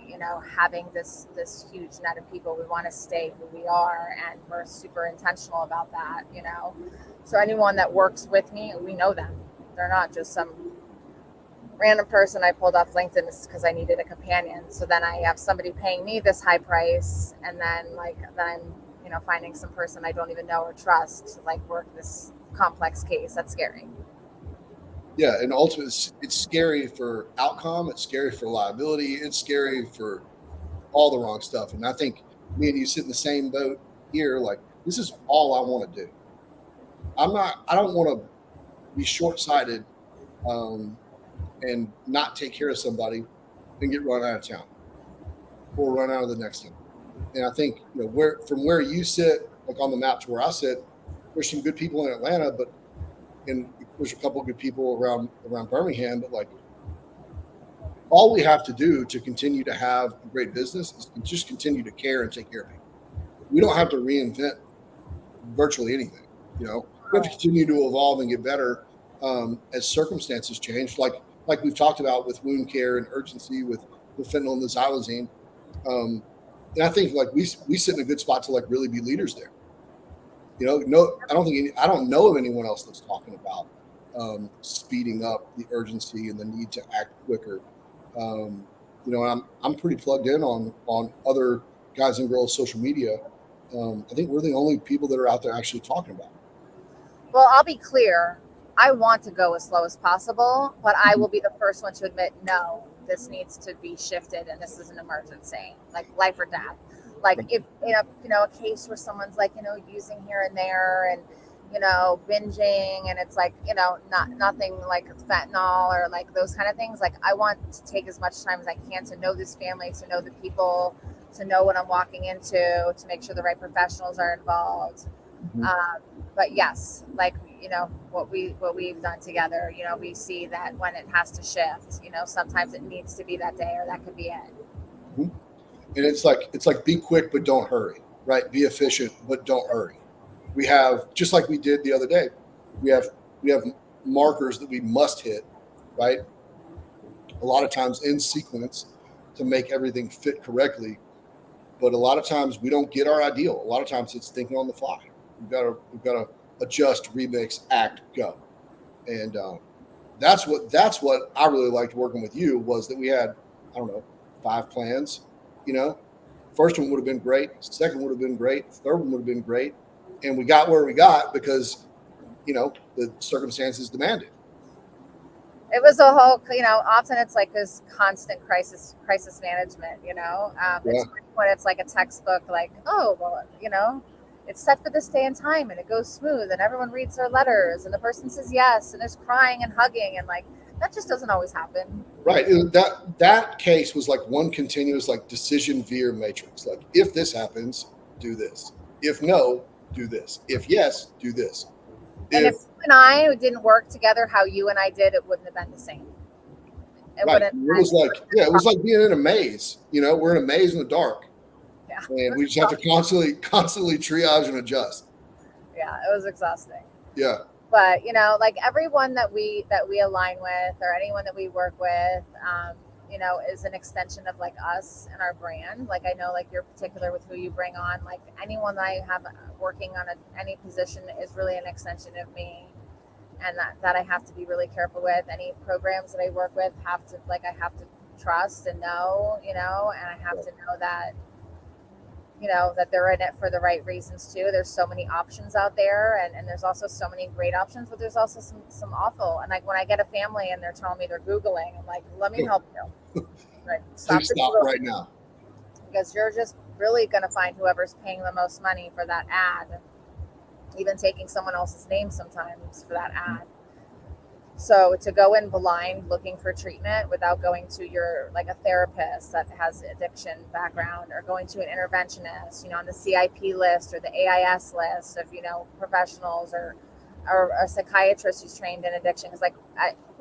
[SPEAKER 1] having this huge net of people. We want to stay who we are, and we're super intentional about that. So anyone that works with me, we know them. They're not just some random person I pulled off LinkedIn because I needed a companion. So then I have somebody paying me this high price, and then I'm finding some person I don't even know or trust to like work this complex case. That's scary.
[SPEAKER 2] yeah, and ultimately, it's scary for outcome, it's scary for liability, it's scary for all the wrong stuff. And I think me and you sit in the same boat here. Like, this is all I want to do. I don't want to be short sighted, um, and not take care of somebody and get run out of town or run out of the next one. And I think, from where you sit, like on the map to where I sit, there's some good people in Atlanta, but and there's a couple of good people around Birmingham. But like, all we have to do to continue to have a great business is just continue to care and take care of people. We don't have to reinvent virtually anything. We have to continue to evolve and get better, as circumstances change. Like we've talked about with wound care and urgency with the fentanyl and the xylazine. Um, and I think like we sit in a good spot to like really be leaders there. No, I don't know of anyone else that's talking about, speeding up the urgency and the need to act quicker. I'm pretty plugged in on other guys and girls social media. I think we're the only people that are out there actually talking about
[SPEAKER 1] Well, I'll be clear. I want to go as slow as possible, but I
[SPEAKER 2] it.
[SPEAKER 1] will be the first one to admit, no, this needs to be shifted, and this is an emergency, like life or death. Like if a case where someone's like using here and there, and binging, and it's like, nothing like fentanyl or like those kind of things. Like, I want to take as much time as I can to know this family, to know the people, to know what I'm walking into, to make sure the right professionals are involved.
[SPEAKER 2] Mhm.
[SPEAKER 1] But yes, like, what we've done together, we see that when it has to shift, sometimes it needs to be that day, or that could be it.
[SPEAKER 2] Mhm. And it's like be quick but don't hurry, right? Be efficient but don't hurry. We have, just like we did the other day, we have we have markers that we must hit, right? A lot of times in sequence to make everything fit correctly. But a lot of times we don't get our ideal. A lot of times it's thinking on the fly. We've got to adjust, remix, act, go. And that's what I really liked working with you, was that we had, I don't know, 5 plans. You know, first one would have been great, second would have been great, third one would have been great, and we got where we got because the circumstances demanded.
[SPEAKER 1] It was a whole, often it's like this constant crisis management.
[SPEAKER 2] Yeah,
[SPEAKER 1] It's when it's like a textbook, like, oh well, it's set for this day and time, and it goes smooth, and everyone reads their letters, and the person says yes, and there's crying and hugging, and like, that just doesn't always happen.
[SPEAKER 2] right. That case was like one continuous like decision veer matrix. Like, if this happens, do this. If no, do this. If yes, do this.
[SPEAKER 1] And if
[SPEAKER 2] If
[SPEAKER 1] you and I didn't work together how you and I did, it wouldn't have been the same. It
[SPEAKER 2] Right,
[SPEAKER 1] wouldn't
[SPEAKER 2] it
[SPEAKER 1] have
[SPEAKER 2] was
[SPEAKER 1] been,
[SPEAKER 2] like, yeah, it was like being in a maze. We're in a maze in the dark,
[SPEAKER 1] yeah,
[SPEAKER 2] and we just have to constantly triage and adjust.
[SPEAKER 1] yeah, it was exhausting.
[SPEAKER 2] Yeah,
[SPEAKER 1] But like everyone that we align with, or anyone that we work with, is an extension of like us and our brand. Like, I know, like, you're particular with who you bring on. Like, anyone that I have working on any position is really an extension of me, and that I have to be really careful with. Any programs that I work with I have to trust and know, and I have to know that that they're in it for the right reasons too. There's so many options out there, and there's also so many great options, but there's also some awful. And like, when I get a family and they're telling me they're Googling, I'm like, let me help you. Like, stop
[SPEAKER 2] please
[SPEAKER 1] the
[SPEAKER 2] stop right
[SPEAKER 1] Googling,
[SPEAKER 2] now.
[SPEAKER 1] because you're just really going to find whoever's paying the most money for that ad, even taking someone else's name sometimes for that ad. So to go in blind looking for treatment without going to your, like, a therapist that has addiction background, or going to an interventionist, on the CIP list or the AIS list of, professionals, or a psychiatrist who's trained in addiction. Because, like,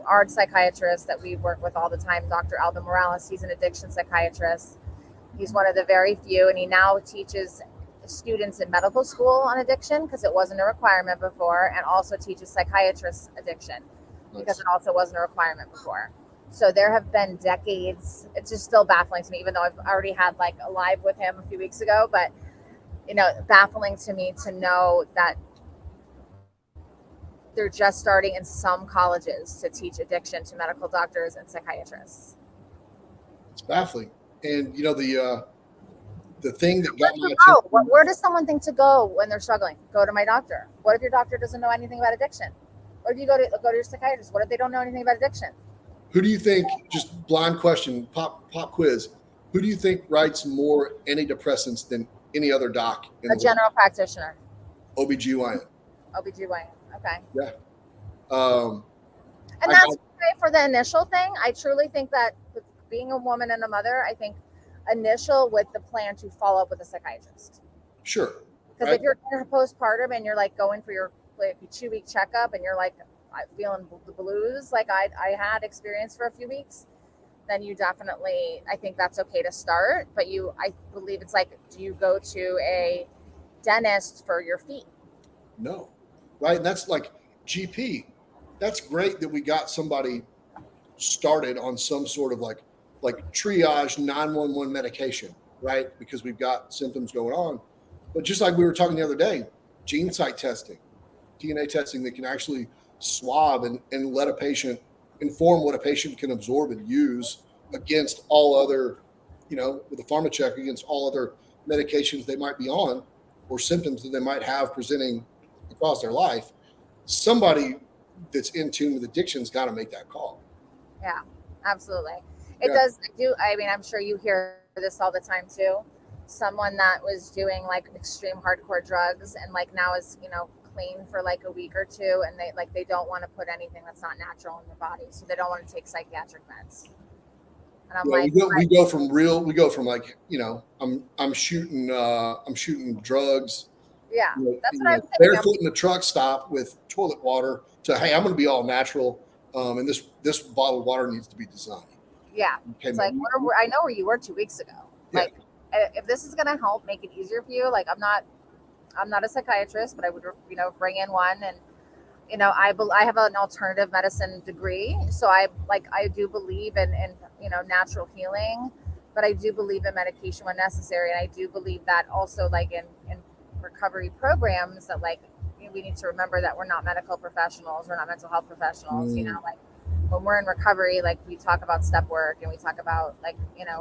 [SPEAKER 1] our psychiatrist that we work with all the time, Dr. Alvin Morales, he's an addiction psychiatrist. He's one of the very few, and he now teaches students in medical school on addiction, because it wasn't a requirement before, and also teaches psychiatrists addiction, because
[SPEAKER 2] Nice.
[SPEAKER 1] it also wasn't a requirement before. So there have been decades. It's just still baffling to me, even though I've already had like a live with him a few weeks ago. But baffling to me to know that they're just starting in some colleges to teach addiction to medical doctors and psychiatrists.
[SPEAKER 2] It's baffling. And the thing that
[SPEAKER 1] Where
[SPEAKER 2] got
[SPEAKER 1] do
[SPEAKER 2] my
[SPEAKER 1] you go?
[SPEAKER 2] attention.
[SPEAKER 1] Where does someone think to go when they're struggling? Go to my doctor. What if your doctor doesn't know anything about addiction? Or if you go to your psychiatrist, what if they don't know anything about addiction?
[SPEAKER 2] Who do you think? Just blind question, pop quiz. Who do you think writes more antidepressants than any other doc in
[SPEAKER 1] A
[SPEAKER 2] the world?
[SPEAKER 1] general practitioner,
[SPEAKER 2] OBGYN.
[SPEAKER 1] OBGYN. Okay.
[SPEAKER 2] Yeah. Um,
[SPEAKER 1] And
[SPEAKER 2] I
[SPEAKER 1] that's
[SPEAKER 2] got
[SPEAKER 1] okay for the initial thing. I truly think that, with being a woman and a mother, I think initial with the plan to follow up with a psychiatrist.
[SPEAKER 2] sure,
[SPEAKER 1] Because
[SPEAKER 2] right?
[SPEAKER 1] if you're in postpartum and you're like going for your like 2 week checkup, and you're like feeling the blues, like I had experience for a few weeks, then you definitely, I think that's okay to start. But I believe it's like, do you go to a dentist for your feet?
[SPEAKER 2] No, right? And that's like GP. That's great that we got somebody started on some sort of like triage 911 medication, right? Because we've got symptoms going on. But just like we were talking the other day, gene site testing, DNA testing that can actually swab and let a patient inform what a patient can absorb and use against all other, with a pharma check against all other medications they might be on, or symptoms that they might have presenting across their life. Somebody that's in tune with addiction's got to make that call.
[SPEAKER 1] Yeah, absolutely. It
[SPEAKER 2] Yeah,
[SPEAKER 1] does do. I mean, I'm sure you hear this all the time too. Someone that was doing like extreme hardcore drugs, and like now is, clean for like a week or two, and they don't want to put anything that's not natural in their body, so they don't want to take psychiatric meds. And I'm
[SPEAKER 2] Yeah,
[SPEAKER 1] like,
[SPEAKER 2] we go from like, I'm shooting drugs,
[SPEAKER 1] yeah, that's what I'm thinking.
[SPEAKER 2] barefoot in the truck stop with toilet water to, hey, I'm going to be all natural, and this bottled water needs to be designed.
[SPEAKER 1] Yeah,
[SPEAKER 2] Okay,
[SPEAKER 1] it's
[SPEAKER 2] man,
[SPEAKER 1] like I know where you were 2 weeks ago.
[SPEAKER 2] Yeah.
[SPEAKER 1] Like, if this is gonna help make it easier for you, like I'm not a psychiatrist, but I would bring in one. And I have an alternative medicine degree, so I do believe in natural healing, but I do believe in medication when necessary, and I do believe that also, like in recovery programs, that like we need to remember that we're not medical professionals, we're not mental health professionals. Like when we're in recovery, like we talk about step work, and we talk about like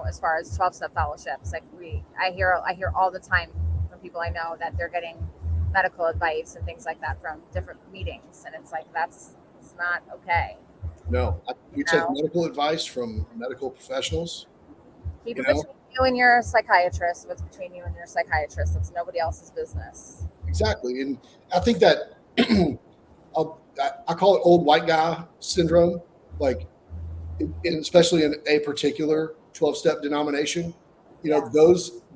[SPEAKER 1] as far as 12-step fellowships, like I hear all the time from people I know that they're getting medical advice and things like that from different meetings, and it's like it's not okay.
[SPEAKER 2] No, we take medical advice from medical professionals.
[SPEAKER 1] Keep it between you and your psychiatrist. What's between you and your psychiatrist? It's nobody else's business.
[SPEAKER 2] Exactly, and I think that I call it old white guy syndrome, like, especially in a particular 12-step denomination.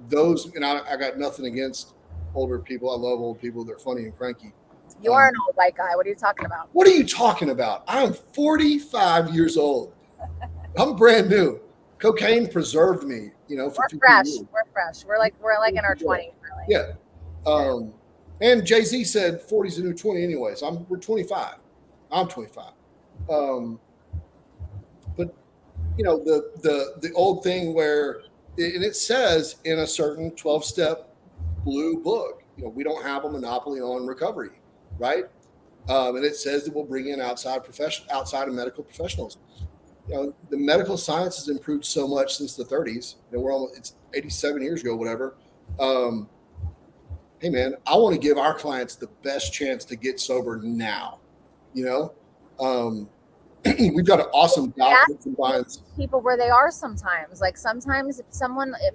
[SPEAKER 2] Those, and I got nothing against older people. I love old people. They're funny and cranky.
[SPEAKER 1] You are an old white guy. What are you talking about?
[SPEAKER 2] What are you talking about? I'm 45 years old. I'm brand new. Cocaine preserved me, for
[SPEAKER 1] we're fresh. Years. We're fresh. We're like in our 20s. Really.
[SPEAKER 2] Yeah. And Jay-Z said 40 is the new 20 anyways. We're 25. I'm 25. But the old thing where, and it says in a certain 12-step blue book, we don't have a monopoly on recovery, right? And it says that we'll bring in outside of medical professionals. The medical science has improved so much since the 30s. It's 87 years ago, whatever. Hey man, I want to give our clients the best chance to get sober now. We've got an awesome doctor that combines
[SPEAKER 1] people where they are sometimes. Like sometimes it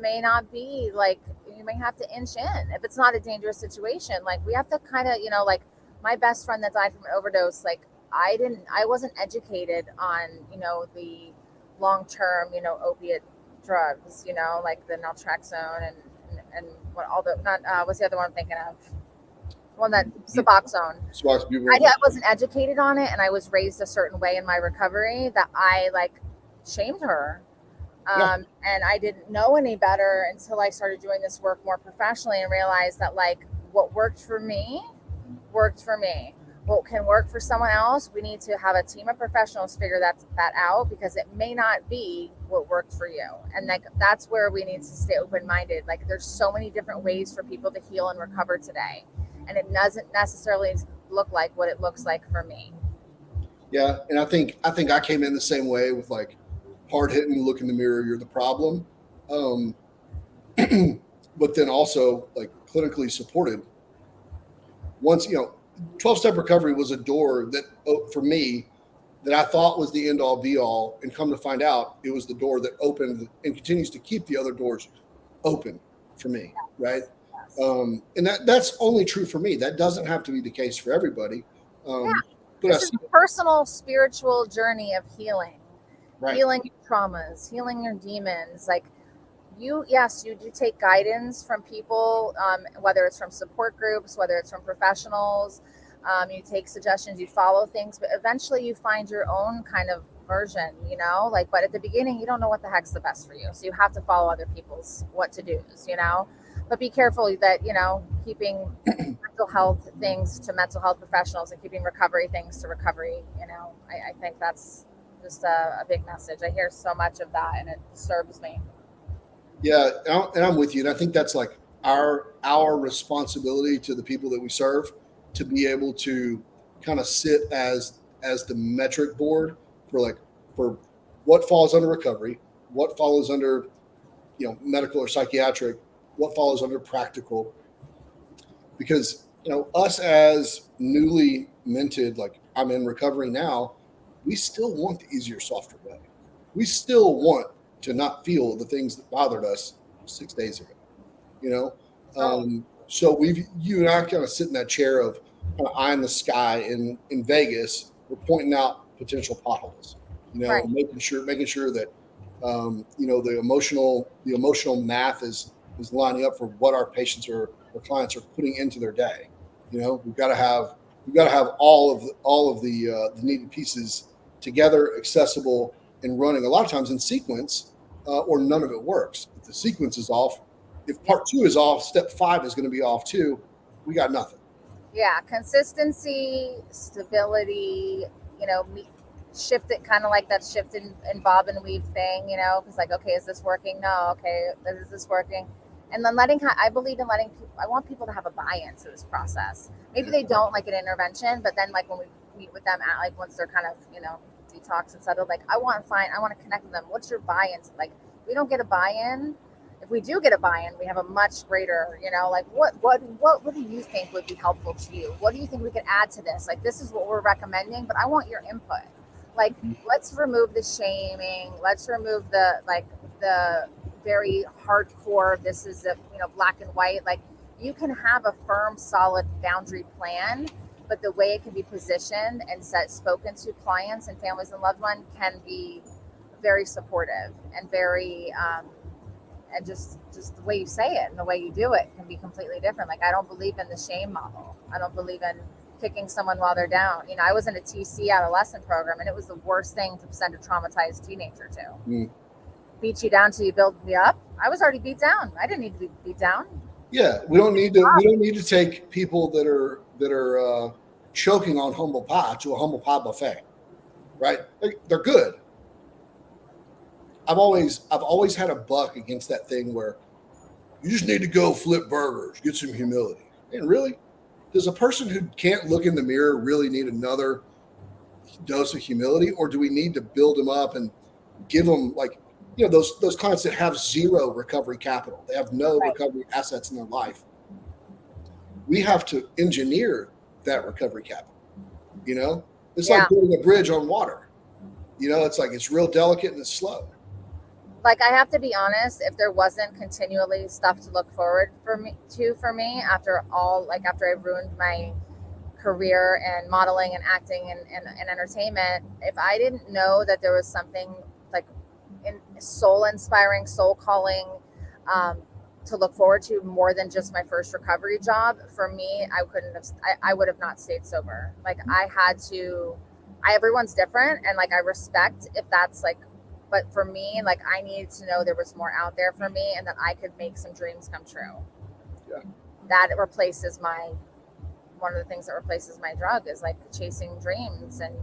[SPEAKER 1] may not be like, you may have to inch in if it's not a dangerous situation. Like we have to kind of, like my best friend that died from an overdose, like I wasn't educated on, the long-term, opiate drugs, like the naltrexone and what all the, not, what's the other one I'm thinking of? One that Suboxone. I wasn't educated on it, and I was raised a certain way in my recovery that I like shamed her. And I didn't know any better until I started doing this work more professionally and realized that like what worked for me. What can work for someone else, we need to have a team of professionals figure that out, because it may not be what worked for you. And like that's where we need to stay open-minded. Like there's so many different ways for people to heal and recover today, and it doesn't necessarily look like what it looks like for me.
[SPEAKER 2] Yeah, and I think I came in the same way with like hard hitting, look in the mirror, you're the problem. But then also like clinically supported. Once 12-step recovery was a door that, for me, that I thought was the end all be all, and come to find out it was the door that opened and continues to keep the other doors open for me, right? And that's only true for me. That doesn't have to be the case for everybody. But
[SPEAKER 1] this is a personal spiritual journey of healing,
[SPEAKER 2] right.
[SPEAKER 1] Healing your traumas, healing your demons. Like you do take guidance from people, whether it's from support groups, whether it's from professionals. You take suggestions, you follow things, but eventually you find your own kind of version, but at the beginning, you don't know what the heck's the best for you. So you have to follow other people's what to do's, but be careful that, keeping mental health things to mental health professionals and keeping recovery things to recovery. I think that's just a big message. I hear so much of that, and it disturbs me.
[SPEAKER 2] Yeah, and I'm with you. And I think that's like our responsibility to the people that we serve, to be able to kind of sit as the metric board for what falls under recovery, what follows under medical or psychiatric, what follows under practical. Because us as newly minted, like I'm in recovery now, we still want the easier, softer way. We still want to not feel the things that bothered us 6 days ago, So you and I kind of sit in that chair of kind of eye in the sky in Vegas. We're pointing out potential potholes,
[SPEAKER 1] Right.
[SPEAKER 2] making sure that the emotional math is lining up for what our patients or clients are putting into their day. We've got to have all of the needed pieces together, accessible, and running. A lot of times in sequence, or none of it works. If the sequence is off, if part 2 is off, step 5 is going to be off too. We got nothing.
[SPEAKER 1] Yeah, consistency, stability, shift it, kind of like that shift in bob and weave thing, because like, okay, is this working? No. Okay, is this working? And then I believe in letting people, I want people to have a buy-in to this process. Maybe they don't like an intervention, but then like when we meet with them at like, once they're kind of, detox and settled, like I want to connect with them. What's your buy-in? Like, we don't get a buy-in. If we do get a buy-in, we have a much greater, like what do you think would be helpful to you? What do you think we could add to this? Like, this is what we're recommending, but I want your input. Like, let's remove the shaming. Let's remove the very hardcore, this is black and white. Like, you can have a firm, solid boundary plan, but the way it can be positioned and spoken to clients and families and loved ones can be very supportive and very and just the way you say it and the way you do it can be completely different. Like, I don't believe in the shame model. I don't believe in kicking someone while they're down. I was in a TC adolescent program, and it was the worst thing to send a traumatized teenager to. Beat you down till you build me up. I was already beat down. I didn't need to be beat down.
[SPEAKER 2] Yeah, we don't need to take people that are choking on humble pie to a humble pie buffet, right? They're good. I've always had a buck against that thing where you just need to go flip burgers, get some humility. And really, does a person who can't look in the mirror really need another dose of humility, or do we need to build them up and give them, like, those clients that have zero recovery capital, they have no recovery assets in their life. We have to engineer that recovery capital. It's like building a bridge on water. It's like, it's real delicate and it's slow.
[SPEAKER 1] Like, I have to be honest, if there wasn't continually stuff to look forward for me after I ruined my career and modeling and acting and entertainment, if I didn't know that there was something like soul inspiring, soul calling, to look forward to more than just my first recovery job, for me, I would have not stayed sober. Like, everyone's different, and like, I respect if that's like, but for me, like, I needed to know there was more out there for me and that I could make some dreams come true.
[SPEAKER 2] Yeah.
[SPEAKER 1] That replaces one of the things that replaces my drug is like chasing dreams and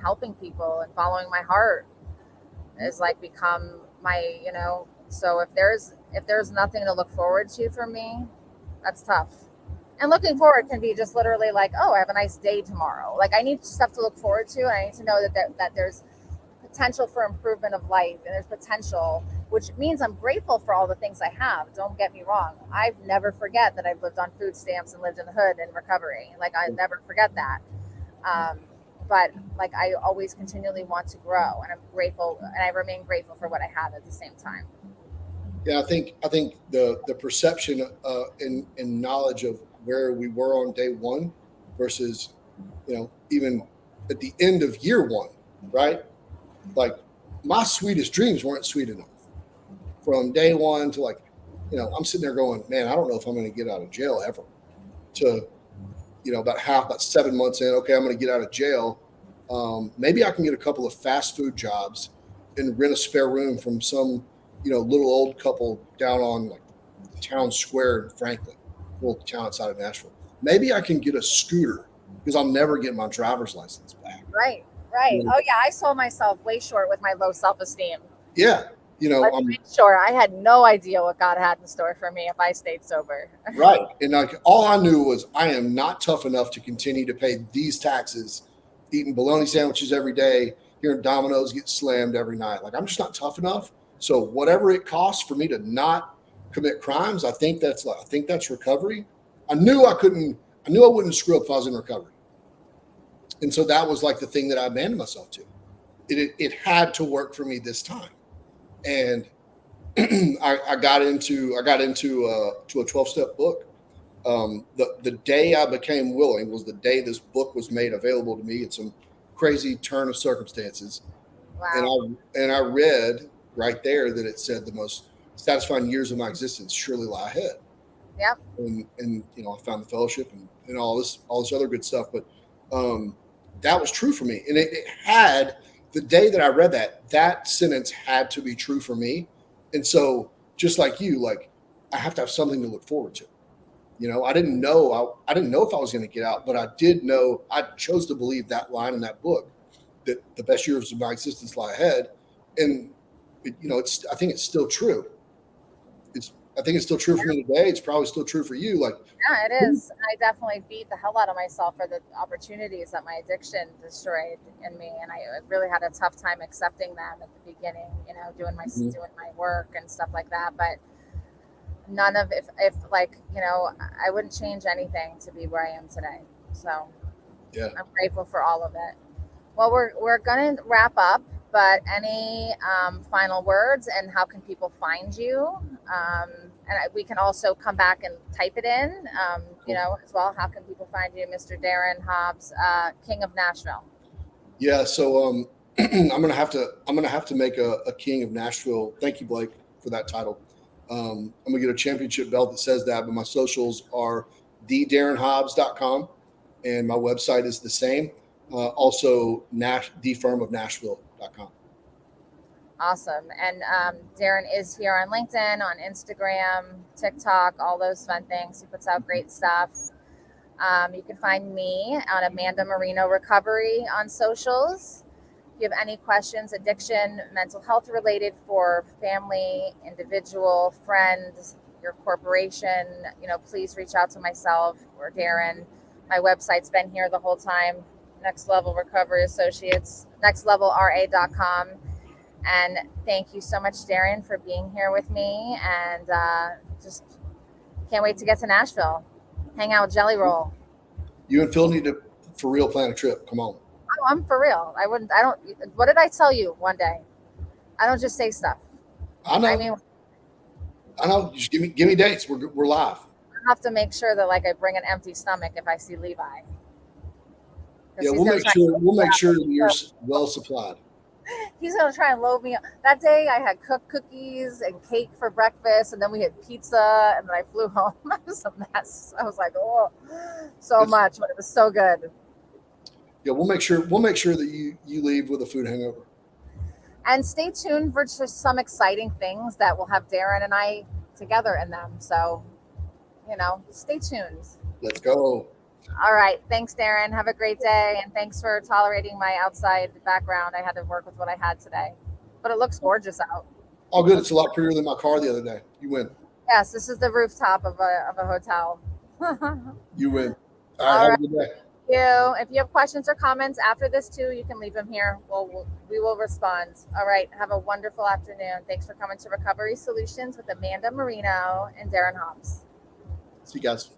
[SPEAKER 1] helping people and following my heart is like become my, so if there's nothing to look forward to for me, that's tough. And looking forward can be just literally like, oh, I have a nice day tomorrow. Like, I need stuff to look forward to, and I need to know that there's potential for improvement of life, and there's potential, which means I'm grateful for all the things I have. Don't get me wrong. I never forget that I've lived on food stamps and lived in the hood in recovery. Like, I never forget that. But like, I always continually want to grow, and I'm grateful, and I remain grateful for what I have at the same time.
[SPEAKER 2] Yeah, I think the perception and knowledge of where we were on day one versus, even at the end of year one, right? Like, my sweetest dreams weren't sweet enough from day one to, like, I'm sitting there going, man, I don't know if I'm going to get out of jail ever, to, about 7 months in, okay, I'm going to get out of jail. Maybe I can get a couple of fast food jobs and rent a spare room from some, little old couple down on like town square in Franklin, little town outside of Nashville. Maybe I can get a scooter because I'll never get my driver's license back.
[SPEAKER 1] Right. Oh yeah, I sold myself way short with my low self-esteem.
[SPEAKER 2] Yeah.
[SPEAKER 1] I'm sure I had no idea what God had in store for me if I stayed sober.
[SPEAKER 2] Right. And like, all I knew was I am not tough enough to continue to pay these taxes, eating bologna sandwiches every day, hearing Domino's get slammed every night. Like, I'm just not tough enough. So whatever it costs for me to not commit crimes, I think that's recovery. I knew I wouldn't screw up if I was in recovery. And so that was like the thing that I abandoned myself to. It had to work for me this time. And I got into to a 12-step book The day I became willing was the day this book was made available to me. It's some crazy turn of circumstances, and
[SPEAKER 1] Wow.
[SPEAKER 2] I read right there that it said the most satisfying years of my existence surely lie ahead.
[SPEAKER 1] Yep.
[SPEAKER 2] And I found the fellowship and all this other good stuff. But um, that was true for me, and it had the day that I read that sentence had to be true for me. And so just like you, like I have to have something to look forward to. I didn't know I didn't know if I was going to get out, but I did know I chose to believe that line in that book that the best years of my existence lie ahead, and it's I think it's still true. I think it's still true for me today. It's probably still true for you. Like,
[SPEAKER 1] Yeah, it is. I definitely beat the hell out of myself for the opportunities that my addiction destroyed in me, and I really had a tough time accepting them at the beginning.
[SPEAKER 2] mhm,
[SPEAKER 1] Doing my work and stuff like that. But none of if like I wouldn't change anything to be where I am today. So
[SPEAKER 2] yeah.
[SPEAKER 1] I'm grateful for all of it. Well, we're gonna wrap up, but any final words and how can people find you? We can also come back and type it in,
[SPEAKER 2] Cool.
[SPEAKER 1] as well. How can people find you, Mr. Darren Hobbs, King of Nashville?
[SPEAKER 2] Yeah. So I'm gonna have to make a King of Nashville. Thank you, Blake, for that title. I'm gonna get a championship belt that says that, but my socials are thedarrenhobbs.com and my website is the same. Also thefirmofnashville.com.
[SPEAKER 1] Awesome. And Darren is here on LinkedIn, on Instagram, TikTok, all those fun things. He puts out great stuff. You can find me on Amanda Marino Recovery on socials. If you have any questions, addiction, mental health related for family, individual, friends, your corporation, please reach out to myself or Darren. My website's been here the whole time. Next Level Recovery Associates, nextlevelra.com. And thank you so much, Darren, for being here with me. And just can't wait to get to Nashville. Hang out with Jelly Roll.
[SPEAKER 2] You and Phil need to for real plan a trip. Come on.
[SPEAKER 1] Oh, I'm for real. I don't, what did I tell you one day? I don't just say stuff.
[SPEAKER 2] I
[SPEAKER 1] I
[SPEAKER 2] know.
[SPEAKER 1] mean,
[SPEAKER 2] I know. Just give me dates. We're live.
[SPEAKER 1] I have to make sure that I bring an empty stomach if I see Levi.
[SPEAKER 2] Yeah,
[SPEAKER 1] Because he's going to try and
[SPEAKER 2] we'll make sure that you're well supplied.
[SPEAKER 1] he's going to try and load me up. That day I had cooked cookies and cake for breakfast, and then we had pizza, and then I flew home. It was a mess. I was like, oh, so much, but it was so good.
[SPEAKER 2] Yeah, we'll make sure that you leave with a food hangover.
[SPEAKER 1] And stay tuned for just some exciting things that will have Darren and I together in them. So, stay tuned.
[SPEAKER 2] Let's go.
[SPEAKER 1] All right. Thanks, Darren. Have a great day. And thanks for tolerating my outside background. I had to work with what I had today, but it looks gorgeous out.
[SPEAKER 2] All good. It's a lot prettier than my car the other day. You win.
[SPEAKER 1] Yes, this is the rooftop of a hotel.
[SPEAKER 2] You win. All right.
[SPEAKER 1] All
[SPEAKER 2] Have
[SPEAKER 1] right.
[SPEAKER 2] a good day.
[SPEAKER 1] If you have questions or comments after this too, you can leave them here. We will respond. All right. Have a wonderful afternoon. Thanks for coming to Recovery Solutions with Amanda Marino and Darren Hobbs.
[SPEAKER 2] See you guys.